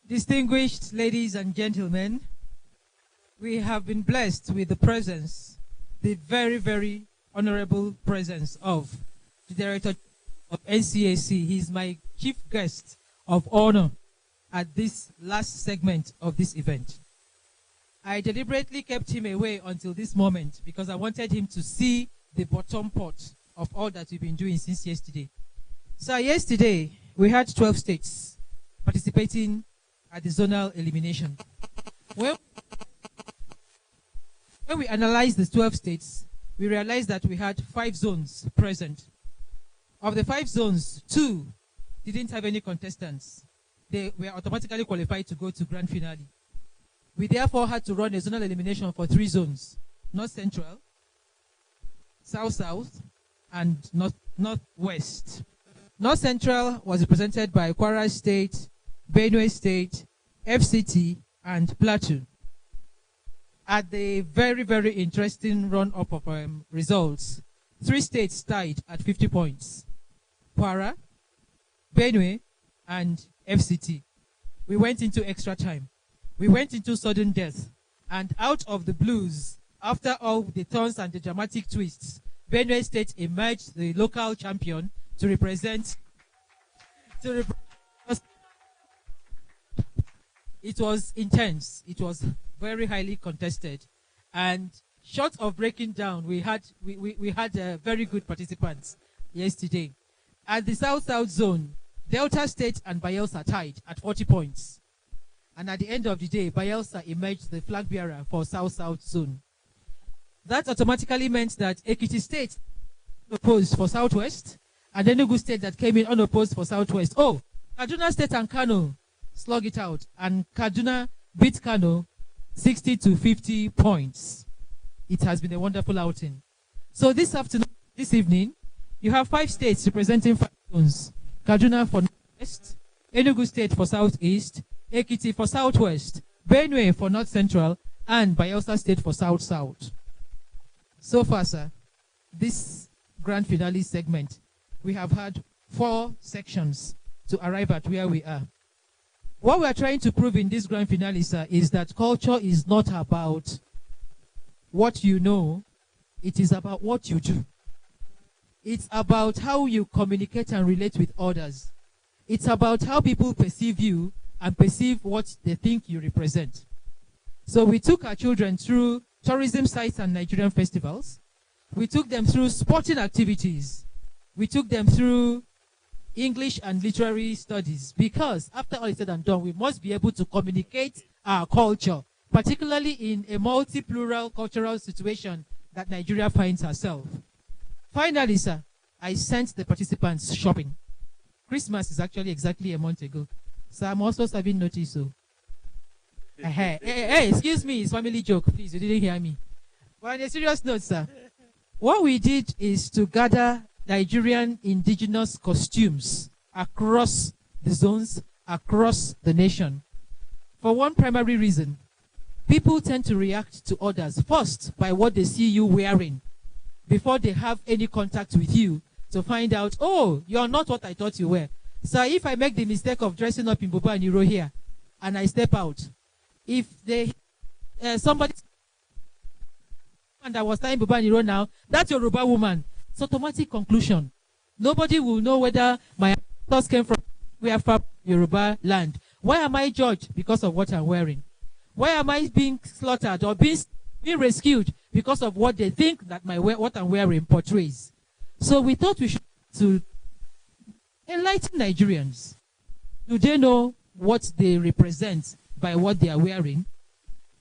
Distinguished ladies and gentlemen, we have been blessed with the presence, the very, very honorable presence of the Director of NCAC. He's my chief guest of honor at this last segment of this event. I deliberately kept him away until this moment because I wanted him to see the bottom part of all that we've been doing since yesterday. So yesterday, we had 12 states participating at the zonal elimination. When we analyzed the 12 states, we realized that we had 5 zones present. Of the 5 zones, 2 didn't have any contestants. They were automatically qualified to go to grand finale. We therefore had to run a zonal elimination for 3 zones: North Central, South South, and North West. North Central was represented by Kwara State, Benue State, FCT, and Plateau. At the very, very interesting run-up of results, 3 states tied at 50 points: Kwara, Benue, and FCT. We went into extra time. We went into sudden death. And out of the blues, after all the turns and the dramatic twists, Benue State emerged the local champion to represent. It was intense. It was very highly contested. And short of breaking down, we had very good participants yesterday. At the South-South zone, Delta State and Bayelsa tied at 40 points. And at the end of the day, Bayelsa emerged the flag bearer for South-South zone. That automatically meant that Ekiti State opposed for Southwest, and Enugu State that came in unopposed for Southwest. Oh, Kaduna State and Kano slug it out, and Kaduna beat Kano 60 to 50 points. It has been a wonderful outing. So this evening, you have 5 states representing 5 zones: Kaduna for Northwest, Enugu State for Southeast, Ekiti for Southwest, Benue for North Central, and Bayelsa State for South-South. So far, sir, this grand finale segment, we have had 4 sections to arrive at where we are. What we are trying to prove in this grand finale, sir, is that culture is not about what you know, it is about what you do. It's about how you communicate and relate with others. It's about how people perceive you and perceive what they think you represent. So we took our children through tourism sites and Nigerian festivals. We took them through sporting activities. We took them through English and literary studies, because after all is said and done, we must be able to communicate our culture, particularly in a multi-plural cultural situation that Nigeria finds herself. Finally, sir, I sent the participants shopping. Christmas is actually exactly a month ago. So I'm also serving notice. So Hey, excuse me, it's family joke. Please, you didn't hear me. But on a serious note, sir, what we did is to gather Nigerian indigenous costumes across the zones, across the nation. For one primary reason, people tend to react to others first by what they see you wearing before they have any contact with you to find out, oh, you're not what I thought you were. So if I make the mistake of dressing up in Buba and Iro here and I step out, if they somebody and I was tying Buba and Iro now, that's your Yoruba woman. It's automatic conclusion. Nobody will know whether my ancestors came from where from Yoruba land. Why am I judged? Because of what I'm wearing. Why am I being slaughtered or being rescued? Because of what they think that what I'm wearing portrays. So we thought we should to enlighten Nigerians. Do they know what they represent by what they are wearing?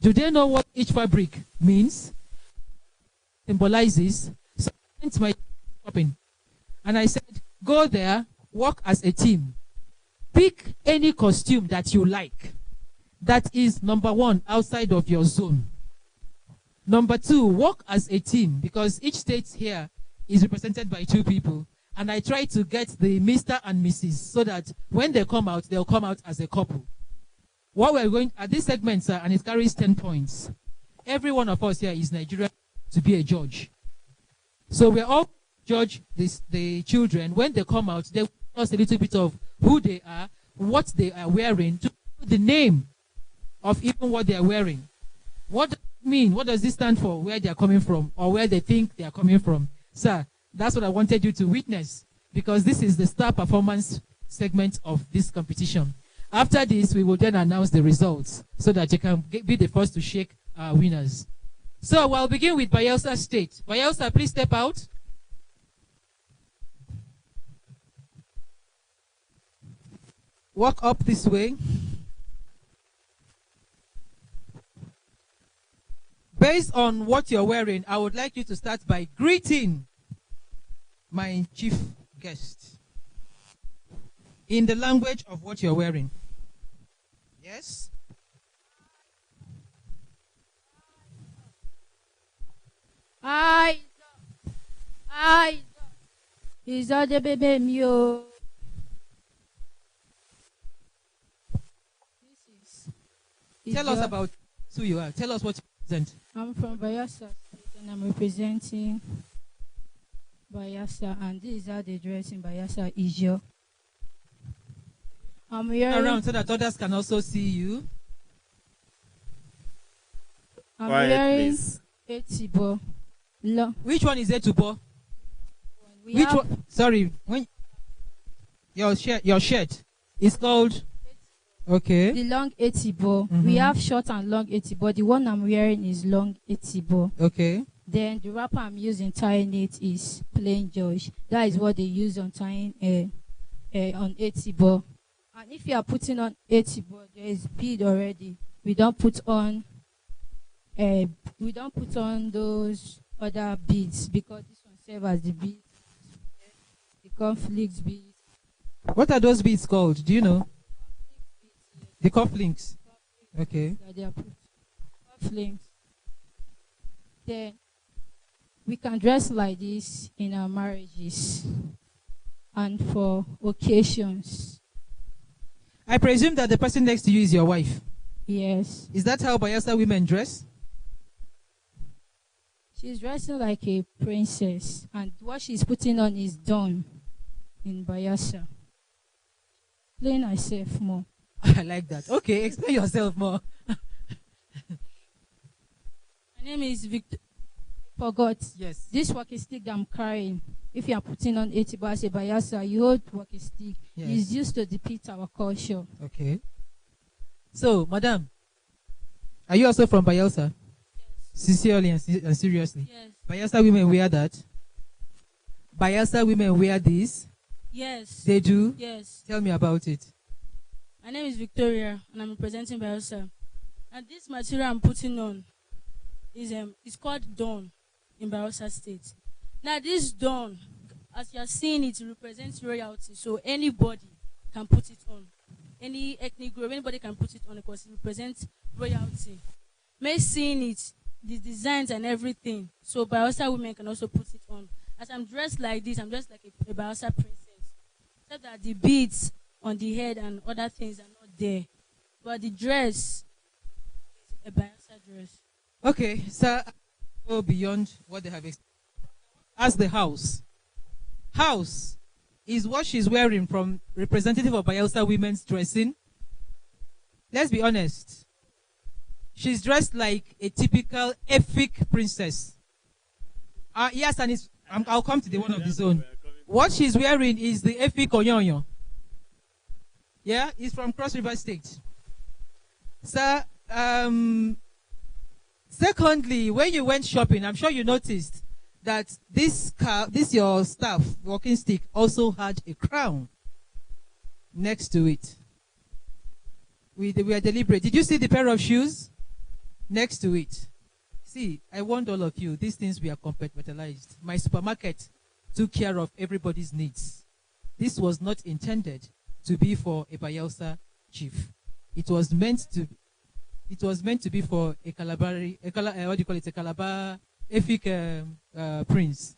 Do they know what each fabric means, symbolizes? So I went to my shopping and I said, go there, work as a team. Pick any costume that you like. That is number one, outside of your zone. Number two, work as a team because each state here is represented by two people. And I try to get the Mr. and Mrs. so that when they come out, they'll come out as a couple. What we're going at this segment, sir, and it carries 10 points. Every one of us here is Nigerian to be a judge. So we're all judge the children. When they come out, they tell us a little bit of who they are, what they are wearing, to the name of even what they are wearing. What does it mean? What does this stand for? Where they are coming from or where they think they are coming from? Sir, that's what I wanted you to witness because this is the star performance segment of this competition. After this, we will then announce the results so that you can be the first to shake our winners. So I'll begin with Bayelsa State. Bayelsa, please step out. Walk up this way. Based on what you're wearing, I would like you to start by greeting my chief guest in the language of what you're wearing. Yes? I is all the baby mio. Tell us about who you are. Tell us what you represent. I'm from Bayelsa and I'm representing Bayelsa, and this is how they dress in Bayelsa Ijo. I'm wearing Around so that others can also see you. I'm Quiet, wearing please. Etibo. Which one is Etubo? Which one? Sorry, when your shirt is called. Okay. The long Etibo. We have short and long Etibo. The one I'm wearing is long Etibo. Okay. Then the wrapper I'm using tying it is plain George. That is what they use on tying on Etibo. And if you are putting on Etibo, there is bead already. We don't put on those other beads because this one serves as the beads, the conflicts beads. What are those beads called? Do you know? The cufflinks. Okay. That they are put cufflinks. Then we can dress like this in our marriages and for occasions. I presume that the person next to you is your wife. Yes. Is that how Bayelsa women dress? She's dressing like a princess, and what she's putting on is done in Bayelsa. Explain herself more. I like that. Okay, explain yourself more. My name is Victor. Forgot. Yes. This walking stick that I'm carrying, if you are putting on 80 bars a Bayelsa, you hold walking stick. Yes. It's used to depict our culture. Okay. So, madam, are you also from Bayelsa? Sincerely and seriously. Yes. Bayelsa women wear that. Bayelsa women wear this. Yes. They do. Yes. Tell me about it. My name is Victoria, and I'm representing Bayelsa. And this material I'm putting on is called Dawn in Bayelsa State. Now, this Dawn, as you are seeing it represents royalty, so anybody can put it on. Any ethnic group, anybody can put it on because it represents royalty. May seeing it, the designs and everything. So Bayelsa women can also put it on. As I'm dressed like this, I'm just like a Bayelsa princess. Except that the beads on the head and other things are not there. But the dress is a Bayelsa dress. Okay, so go beyond what they have as the house. House is what she's wearing from representative of Bayelsa women's dressing. Let's be honest. She's dressed like a typical Efik princess. Yes, and I'll come to the one of the zone. What she's wearing is the Efik Onyonyo. Yeah, it's from Cross River State. So, secondly, when you went shopping, I'm sure you noticed that this your staff walking stick also had a crown next to it. We are deliberate. Did you see the pair of shoes next to it? See, I warned all of you, these things were compartmentalized. My supermarket took care of everybody's needs. This was not intended to be for a Bayelsa chief. It was meant to be for a Calabar Efik prince.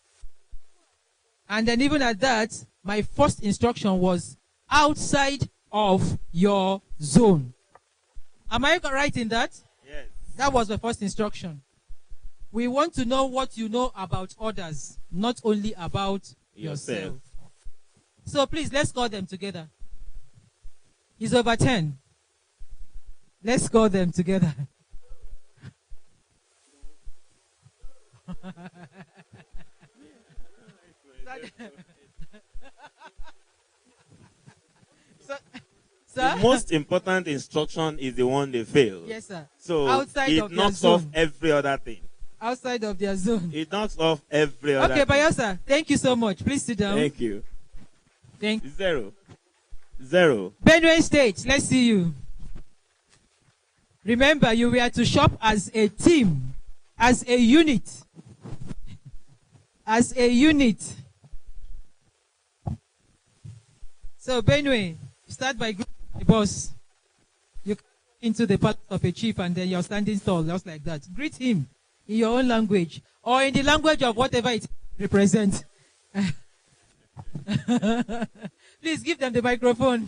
And then even at that, my first instruction was outside of your zone. Am I right in that? Yes. That was the first instruction. We want to know what you know about others, not only about yourself. So please, let's call them together. It's over 10. Let's call them together. The most important instruction is the one they fail. Yes, sir. So Outside it of their knocks off zone. every other thing. Outside of their zone. It knocks off every other Okay, thing. Bayelsa, thank you so much. Please sit down. Thank you. Thank Zero. Zero. Benue State, let's see you. Remember, you were to shop as a team, as a unit. As a unit. So, Benue, start by greeting the boss. You come into the part of a chief and then you're standing tall, just like that. Greet him in your own language or in the language of whatever it represents. Please give them the microphone.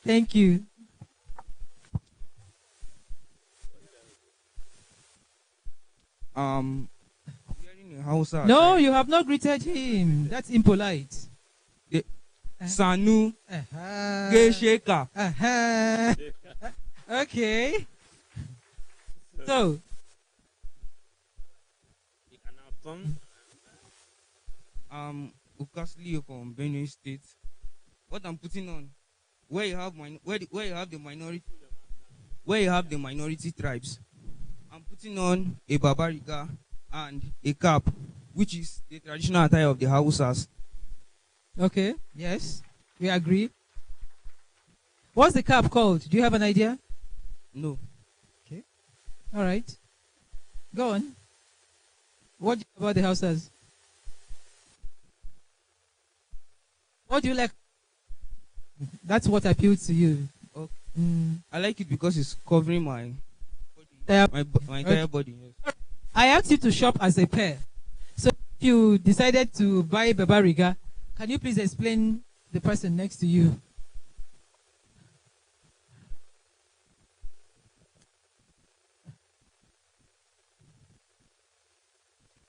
Thank you. Wearing a Hausa. No, you have not greeted him. That's impolite. Sanu Uh-huh. Gesheka. Uh-huh. Okay. So, Ukasli from Benue State. What I'm putting on, where you have the minority tribes, I'm putting on a babariga and a cap, which is the traditional attire of the Hausas. okay. Yes, we agree. What's the cap called? Do you have an idea? No. All right. Go on. What do you know about the houses? What do you like? That's what appeals to you. Okay. Mm. I like it because it's covering my There- entire body. Yes. I asked you to shop as a pair. So if you decided to buy Babariga, can you please explain the person next to you?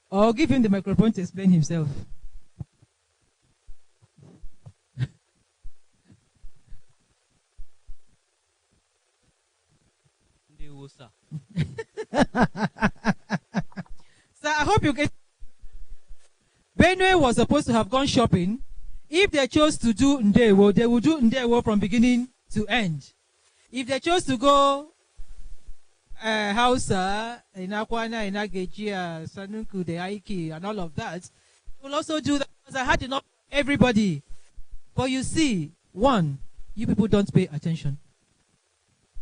Or give him the microphone to explain himself. Sir. So I hope you get. Benue was supposed to have gone shopping. If they chose to do Ndewo, they would do Ndewo from beginning to end. If they chose to go Hausa, Inakwana, Inagejia, Sanunku, the Aiki, and all of that, we'll also do that because I had enough everybody. But you see, one, you people don't pay attention.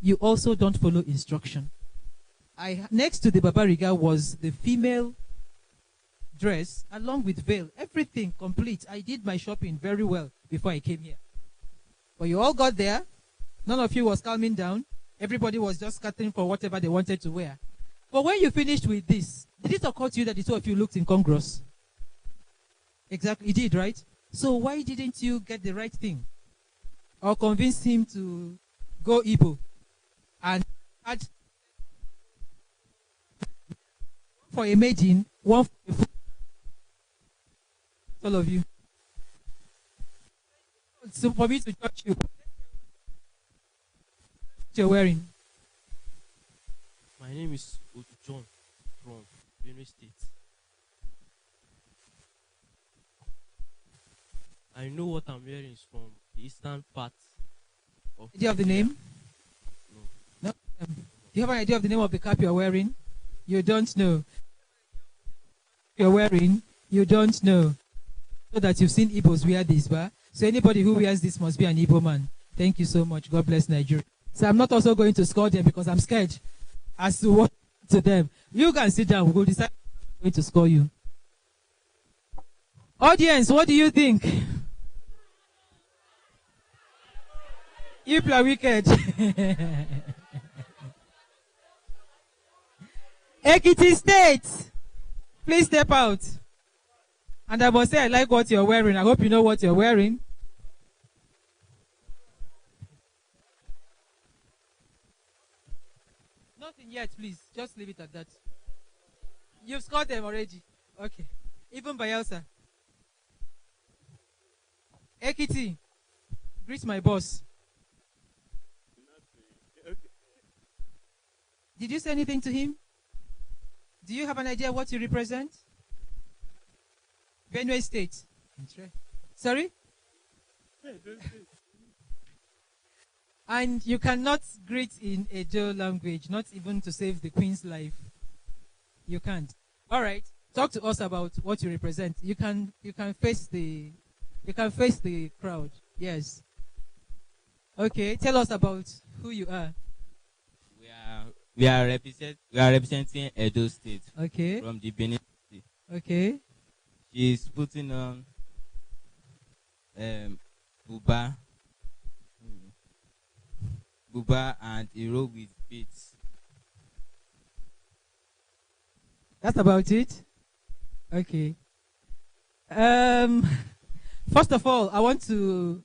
You also don't follow instruction. Next to the Babariga was the female dress along with veil. Everything complete. I did my shopping very well before I came here. But you all got there. None of you was calming down. Everybody was just scattering for whatever they wanted to wear. But when you finished with this, did it occur to you that the two of you looked incongruous? Exactly, it did, right? So why didn't you get the right thing? Or convince him to go Igbo and add for a maiden, one for a fool? All of you. So for me to judge you, what you're wearing. My name is John from Benue State. I know what I'm wearing is from the eastern part of. Do you have the name? No. No. Do you have an idea of the name of the cap you're wearing? You don't know. You're wearing, you don't know. So that you've seen Igbos wear this, but so anybody who wears this must be an Igbo man. Thank you so much. God bless Nigeria. So I'm not also going to score them because I'm scared as to what to them. You can sit down. We'll decide who's going to score you. Audience, what do you think? You play wicked. Ekiti State, please step out. And I must say, I like what you're wearing. I hope you know what you're wearing. Nothing yet, please. Just leave it at that. You've scored them already. Okay. Even Bayelsa. Ekiti, greet my boss. Did you say anything to him? Do you have an idea what you represent? Benue State. Sorry? And you cannot greet in a Edo language, not even to save the Queen's life. You can't. All right. Talk to us about what you represent. You can face the crowd. Yes. Okay. Tell us about who you are. We are representing Edo State. Okay. From the Benin State. Okay. She's putting on buba and a robe with beads. That's about it. Okay. First of all, I want to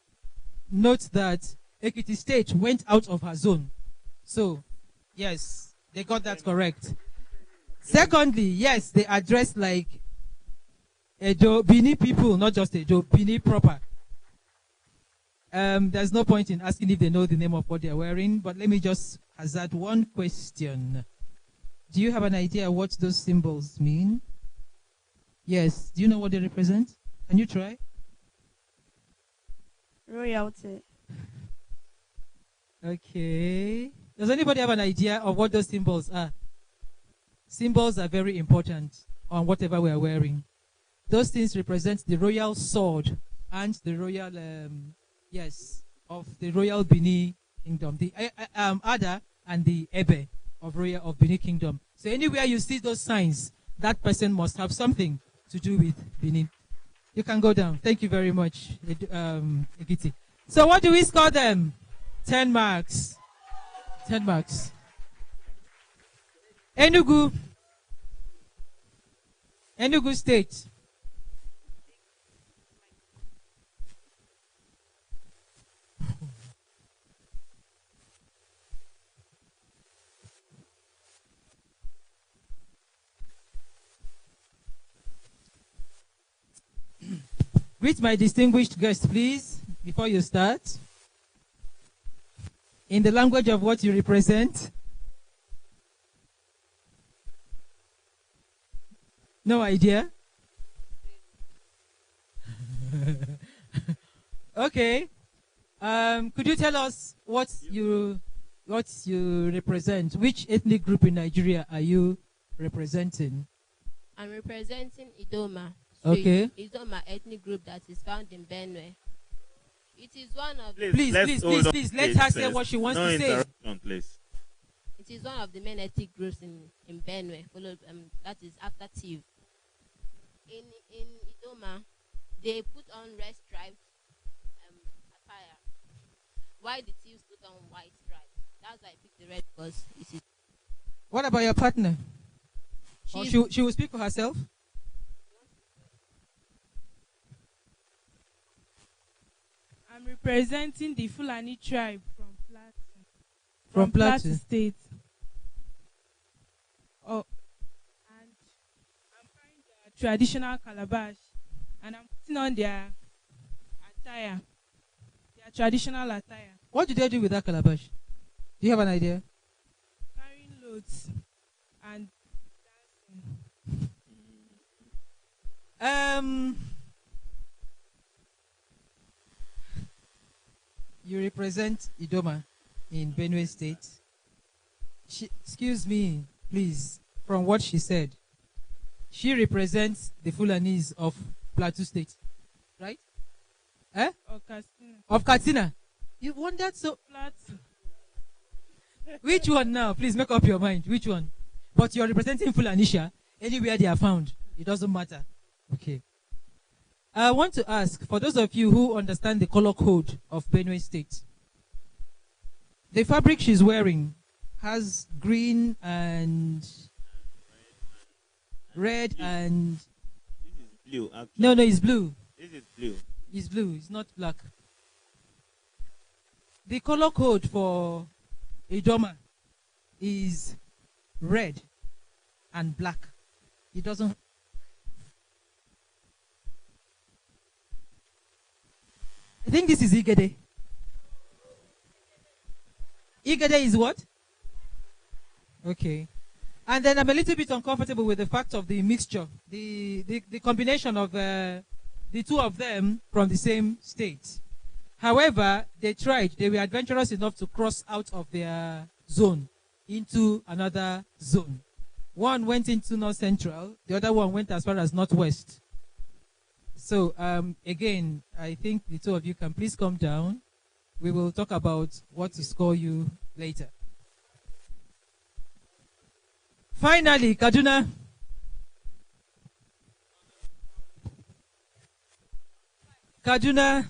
note that Ekiti State went out of her zone. So, yes, they got that correct. Secondly, yes, they addressed like Edo, Bini people, not just Edo, Bini proper. There's no point in asking if they know the name of what they're wearing, but let me just hazard one question. Do you have an idea what those symbols mean? Yes. Do you know what they represent? Can you try? Royalty. Okay. Does anybody have an idea of what those symbols are? Symbols are very important on whatever we are wearing. Those things represent the royal sword and the royal, of the royal Bini kingdom. The Ada and the Ebe of Bini kingdom. So anywhere you see those signs, that person must have something to do with Bini. You can go down. Thank you very much, Ekiti. So what do we score them? 10 marks. 10 marks. Enugu State. Greet my distinguished guest, please, before you start. In the language of what you represent. No idea? Okay. Could you tell us what you represent? Which ethnic group in Nigeria are you representing? I'm representing Idoma. Okay. Idoma ethnic group that is found in Benue. It is one of Please, let her say what she wants to say. Please. It is one of the main ethnic groups in Benue, followed that is after Tiv. In Idoma, they put on red striped attire, while the Tivs put on white stripes. That's why I picked the red because it's What about your partner? Or she will speak for herself? I'm representing the Fulani tribe from Plateau. From Plateau State. Oh, and I'm wearing their traditional calabash, and I'm putting on their attire, their traditional attire. What do they do with that calabash? Do you have an idea? Carrying loads and You represent Idoma in Benue State. Excuse me, please, from what she said. She represents the Fulanis of Plateau State, right? Eh? Of Katsina. You wondered so. Plateau. Which one now? Please make up your mind. Which one? But you're representing Fulanisha. Anywhere they are found, it doesn't matter. Okay. I want to ask, for those of you who understand the color code of Benue State, the fabric she's wearing has green and red and... This is blue, actually. No, it's blue. This is blue. It's blue, it's not black. The color code for Idoma is red and black. It doesn't... I think this is Igede. Igede is what? Okay. And then I'm a little bit uncomfortable with the fact of the mixture, the combination of the two of them from the same state. However, they were adventurous enough to cross out of their zone into another zone. One went into North Central, the other one went as far as Northwest. So, again, I think the two of you can please come down. We will talk about what to score you later. Finally, Kaduna. Kaduna.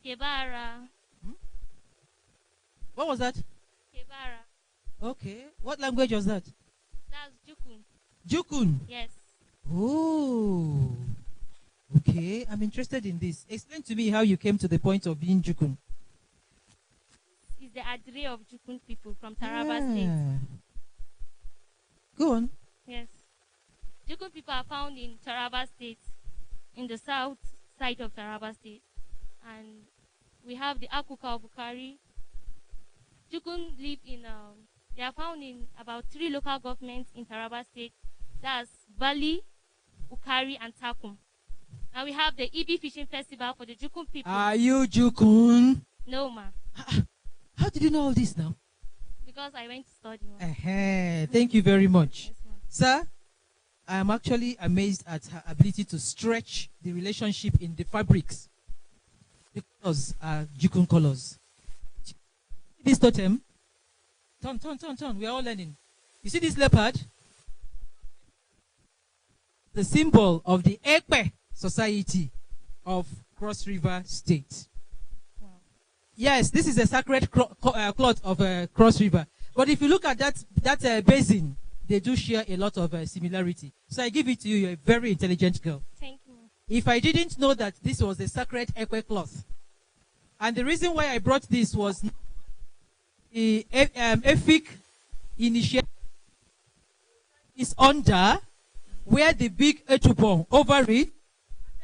Kebara. What was that? Kebara. Okay. What language was that? That's Jukun. Jukun? Yes. Oh. Okay. I'm interested in this. Explain to me how you came to the point of being Jukun. It's the Adre of Jukun people from Taraba State. Go on. Yes. Jukun people are found in Taraba State, in the south side of Taraba State. And we have the Akuka of Ukari. Jukun live in, they are found in about 3 local governments in Taraba State. That's Bali, Ukari, and Takum. And we have the Ibi Fishing Festival for the Jukun people. Are you Jukun? No, ma. How did you know all this now? Because I went to study. Thank you very much. Yes, sir, I am actually amazed at her ability to stretch the relationship in the fabrics. The colors are Jukun colors. This totem, turn. We are all learning. You see this leopard? The symbol of the Ekpe Society of Cross River State. Wow. Yes, this is a sacred cloth of Cross River. But if you look at that basin, they do share a lot of similarity. So I give it to you. You're a very intelligent girl. Thank you. If I didn't know that this was a sacred Ekwe cloth, and the reason why I brought this was the Efik initiative is under, where the big etubon over it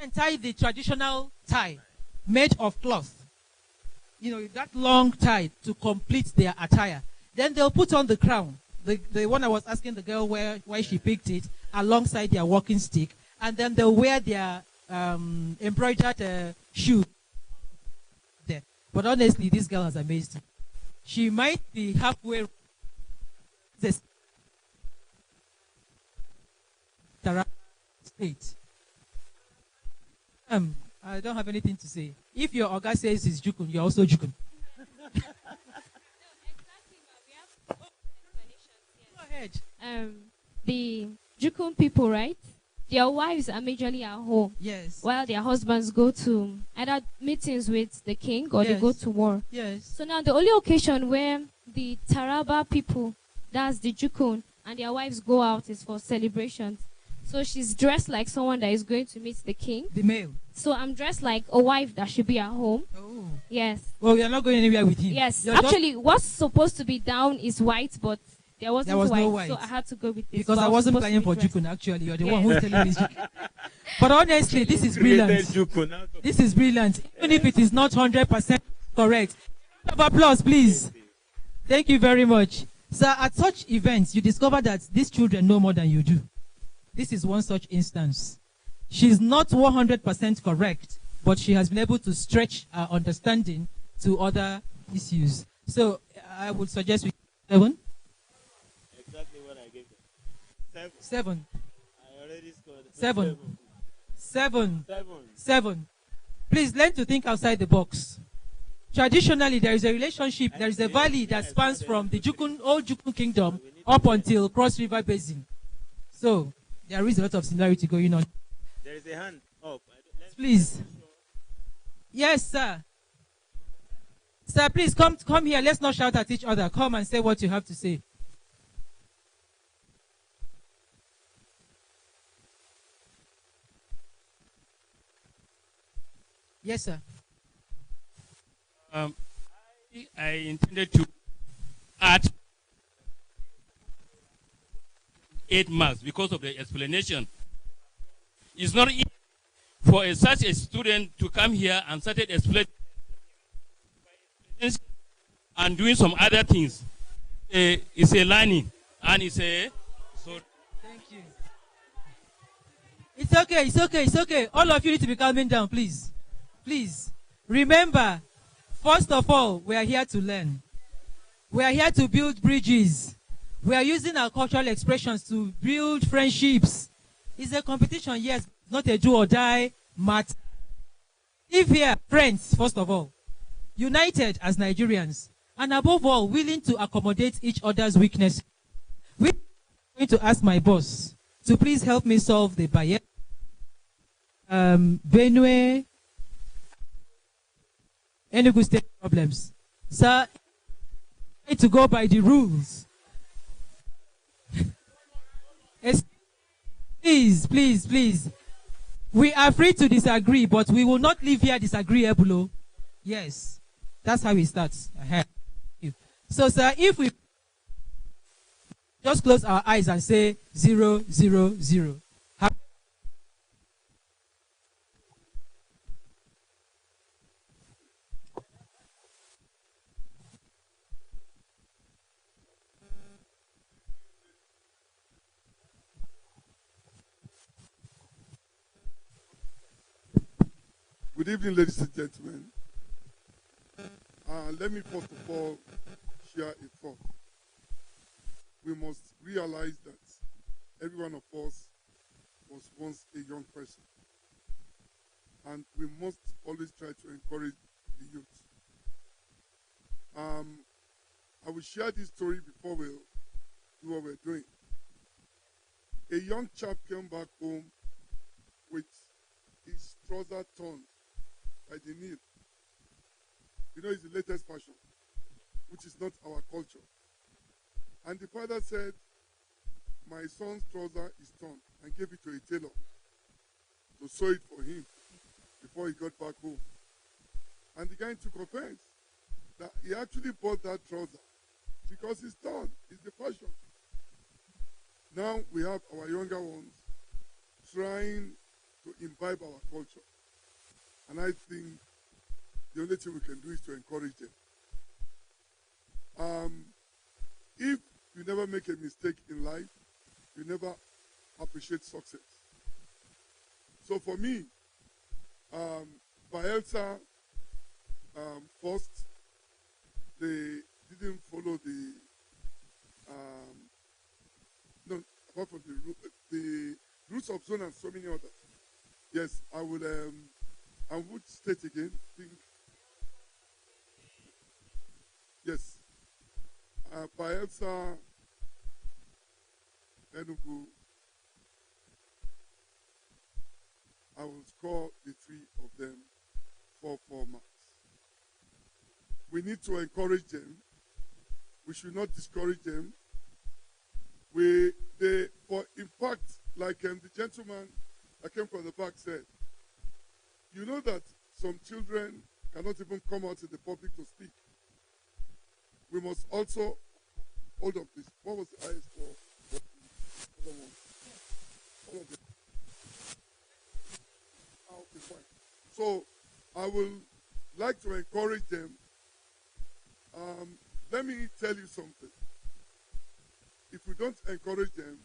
and tie the traditional tie made of cloth. You know, that long tie to complete their attire. Then they'll put on the crown. The one I was asking the girl why she picked it, alongside their walking stick. And then they'll wear their embroidered shoe there. But honestly, this girl has amazed me. She might be halfway the state. I don't have anything to say. If your Oga says it's Jukun, you're also Jukun. Go ahead. The Jukun people, right? Their wives are majorly at home. Yes. While their husbands go to either meetings with the king or they Yes. go to war. Yes. So now the only occasion where the Taraba people, that's the Jukun, and their wives go out is for celebrations. So she's dressed like someone that is going to meet the king. The male. So I'm dressed like a wife that should be at home. Oh. Yes. Well, you're not going anywhere with him. Yes. You're just- Actually, what's supposed to be down is white, but there wasn't There was white, no white. so I had to go with this. Because but I wasn't supposed to planning be for dressed. Jukun, actually. You're the Yes. one who's telling me. But honestly, this is brilliant. This is brilliant. Even if it is not 100% correct. Round of applause, please. Thank you very much. Sir, at such events, you discover that these children know more than you do. This is one such instance. She's not 100% correct, but she has been able to stretch her understanding to other issues. So I would suggest we 7. Exactly what I gave them. 7. I already scored. 7. 7. 7. 7. Please learn to think outside the box. Traditionally, there is a relationship, there is a valley that spans from the old Jukun kingdom up until Cross River Basin. So, there is a lot of similarity going on. There is a hand up. Please. Yes, sir. Sir, please come here. Let's not shout at each other. Come and say what you have to say. Yes, sir. I intended to add 8 marks because of the explanation. It's not easy for such a student to come here and start explaining and doing some other things. It's a learning, and it's a so. Thank you. It's okay. It's okay. It's okay. All of you need to be calming down, please. Please remember. First of all, we are here to learn. We are here to build bridges. We are using our cultural expressions to build friendships. It's a competition, yes, not a do or die matter. Live here, friends, first of all, united as Nigerians, and above all, willing to accommodate each other's weakness. I'm going to ask my boss to please help me solve the Bayelsa, Benue, Enugu State problems. Sir, I need to go by the rules. Please, please, please. We are free to disagree, but we will not leave here disagreeable. Yes, that's how it starts. So, sir, if we just close our eyes and say 0, 0, 0. Good evening, ladies and gentlemen. Let me first of all share a thought. We must realize that every one of us was once a young person. And we must always try to encourage the youth. I will share this story before we do what we're doing. A young chap came back home with his trouser torn by the knee. You know, it's the latest fashion, which is not our culture. And the father said, my son's trouser is torn, and gave it to a tailor to sew it for him before he got back home. And the guy took offense that he actually bought that trouser because it's torn, it's the fashion. Now we have our younger ones trying to imbibe our culture. And I think the only thing we can do is to encourage them. If you never make a mistake in life, you never appreciate success. So for me, Bayelsa, first, they didn't follow the, no, apart from the roots of zone and so many others. Yes, I would, and which state again? Think. Yes. Bayelsa, Enugu, I will score the three of them for 4 marks. We need to encourage them. We should not discourage them. In fact, like the gentleman that came from the back said, you know that some children cannot even come out in the public to speak. We must also, hold on please, what was the highest score? All of them. Okay, fine. So I will like to encourage them. Let me tell you something. If we don't encourage them,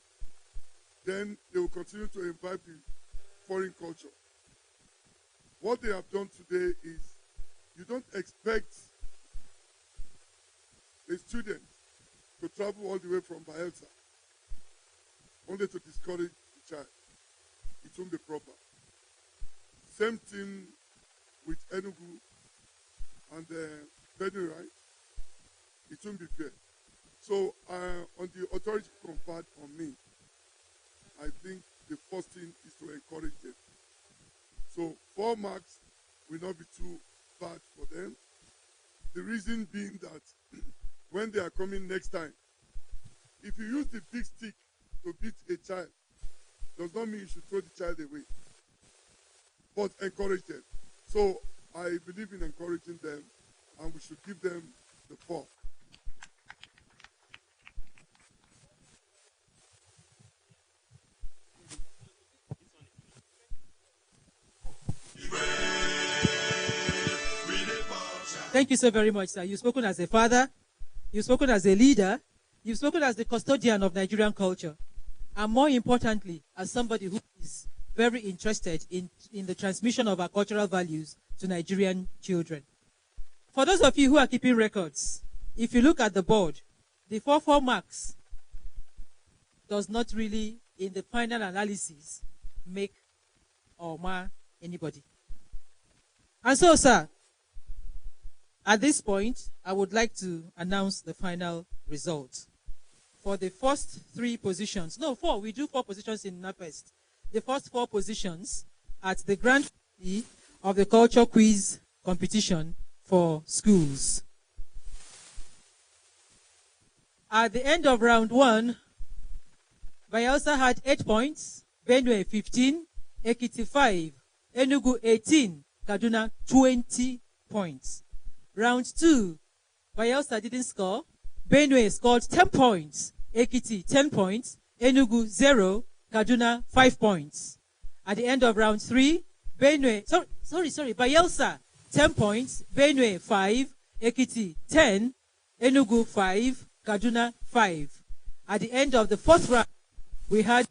then they will continue to imbibe the foreign culture. What they have done today is you don't expect a student to travel all the way from Bayelsa only to discourage the child. It won't be proper. Same thing with Enugu and Benue, right? It won't be fair. So on the authority conferred on me, I think the first thing is to encourage them. So 4 marks will not be too bad for them. The reason being that when they are coming next time, if you use the big stick to beat a child, does not mean you should throw the child away, but encourage them. So I believe in encouraging them, and we should give them the 4. Thank you so very much, sir. You've spoken as a father, you've spoken as a leader, you've spoken as the custodian of Nigerian culture, and more importantly, as somebody who is very interested in the transmission of our cultural values to Nigerian children. For those of you who are keeping records, if you look at the board, the 4 marks does not really, in the final analysis, make or mar anybody. And so, sir, at this point, I would like to announce the final result. For the first 3 positions, no, 4, we do 4 positions in NAPEST. The first 4 positions at the grand finale of the culture quiz competition for schools. At the end of round 1, Bayelsa had 8 points, Benue 15, Ekiti 5, Enugu 18, Kaduna 20 points. Round 2, Bayelsa didn't score. Benue scored 10 points, Ekiti 10 points, Enugu 0, Kaduna 5 points. At the end of round 3, Bayelsa 10 points, Benue 5, Ekiti 10, Enugu 5, Kaduna 5. At the end of the 4th round, we had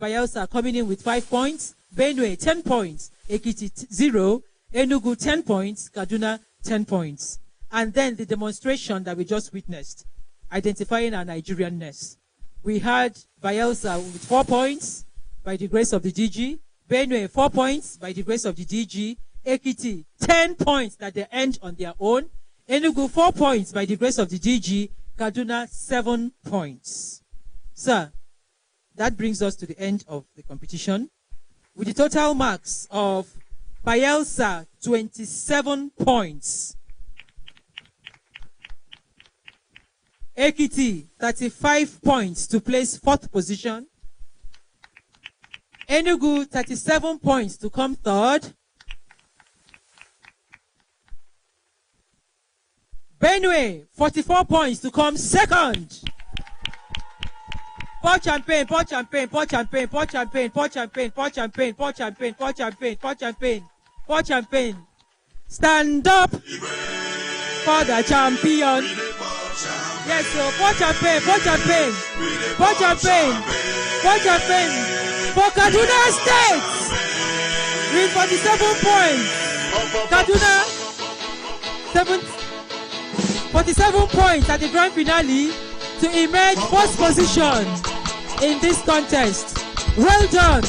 Bayelsa coming in with 5 points, Benue 10 points, Ekiti 0, Enugu 10 points, Kaduna 10 points. And then the demonstration that we just witnessed, identifying our Nigerianness. We had Bayelsa with 4 points by the grace of the DG, Benue 4 points by the grace of the DG, Ekiti 10 points that they earned on their own, Enugu 4 points by the grace of the DG, Kaduna 7 points. Sir, that brings us to the end of the competition with the total marks of Bayelsa 27 points, Ekiti 35 points to place 4th position, Enugu 37 points to come 3rd, Benue 44 points to come 2nd. Pour champagne, pour champagne, pour champagne, pour champagne, pour champagne, pour champagne, pour champagne, pour champagne, pour champagne, pour champagne. Stand up for the champion. Yes, so pour champagne, pour champagne, pour champagne, pour champagne. For Kaduna State with 47 points. Kaduna 47 points at the grand finale to emerge 1st position in this contest. Well done,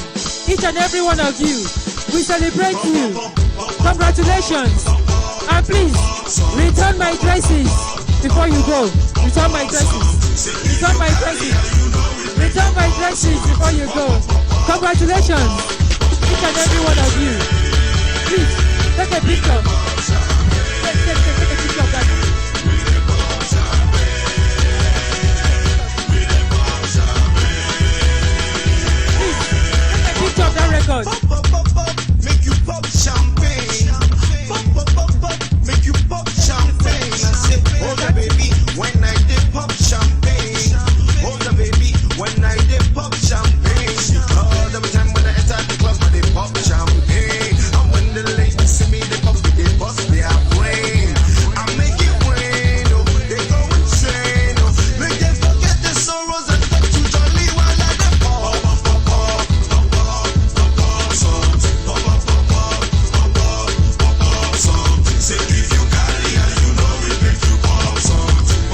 each and every one of you. We celebrate you. Congratulations. And please, return my dresses before you go. Return my dresses. Return my dresses. Return my dresses before you go. Congratulations. and every one of you. Please, take a picture. Take a picture of that. Please, take a picture of that record.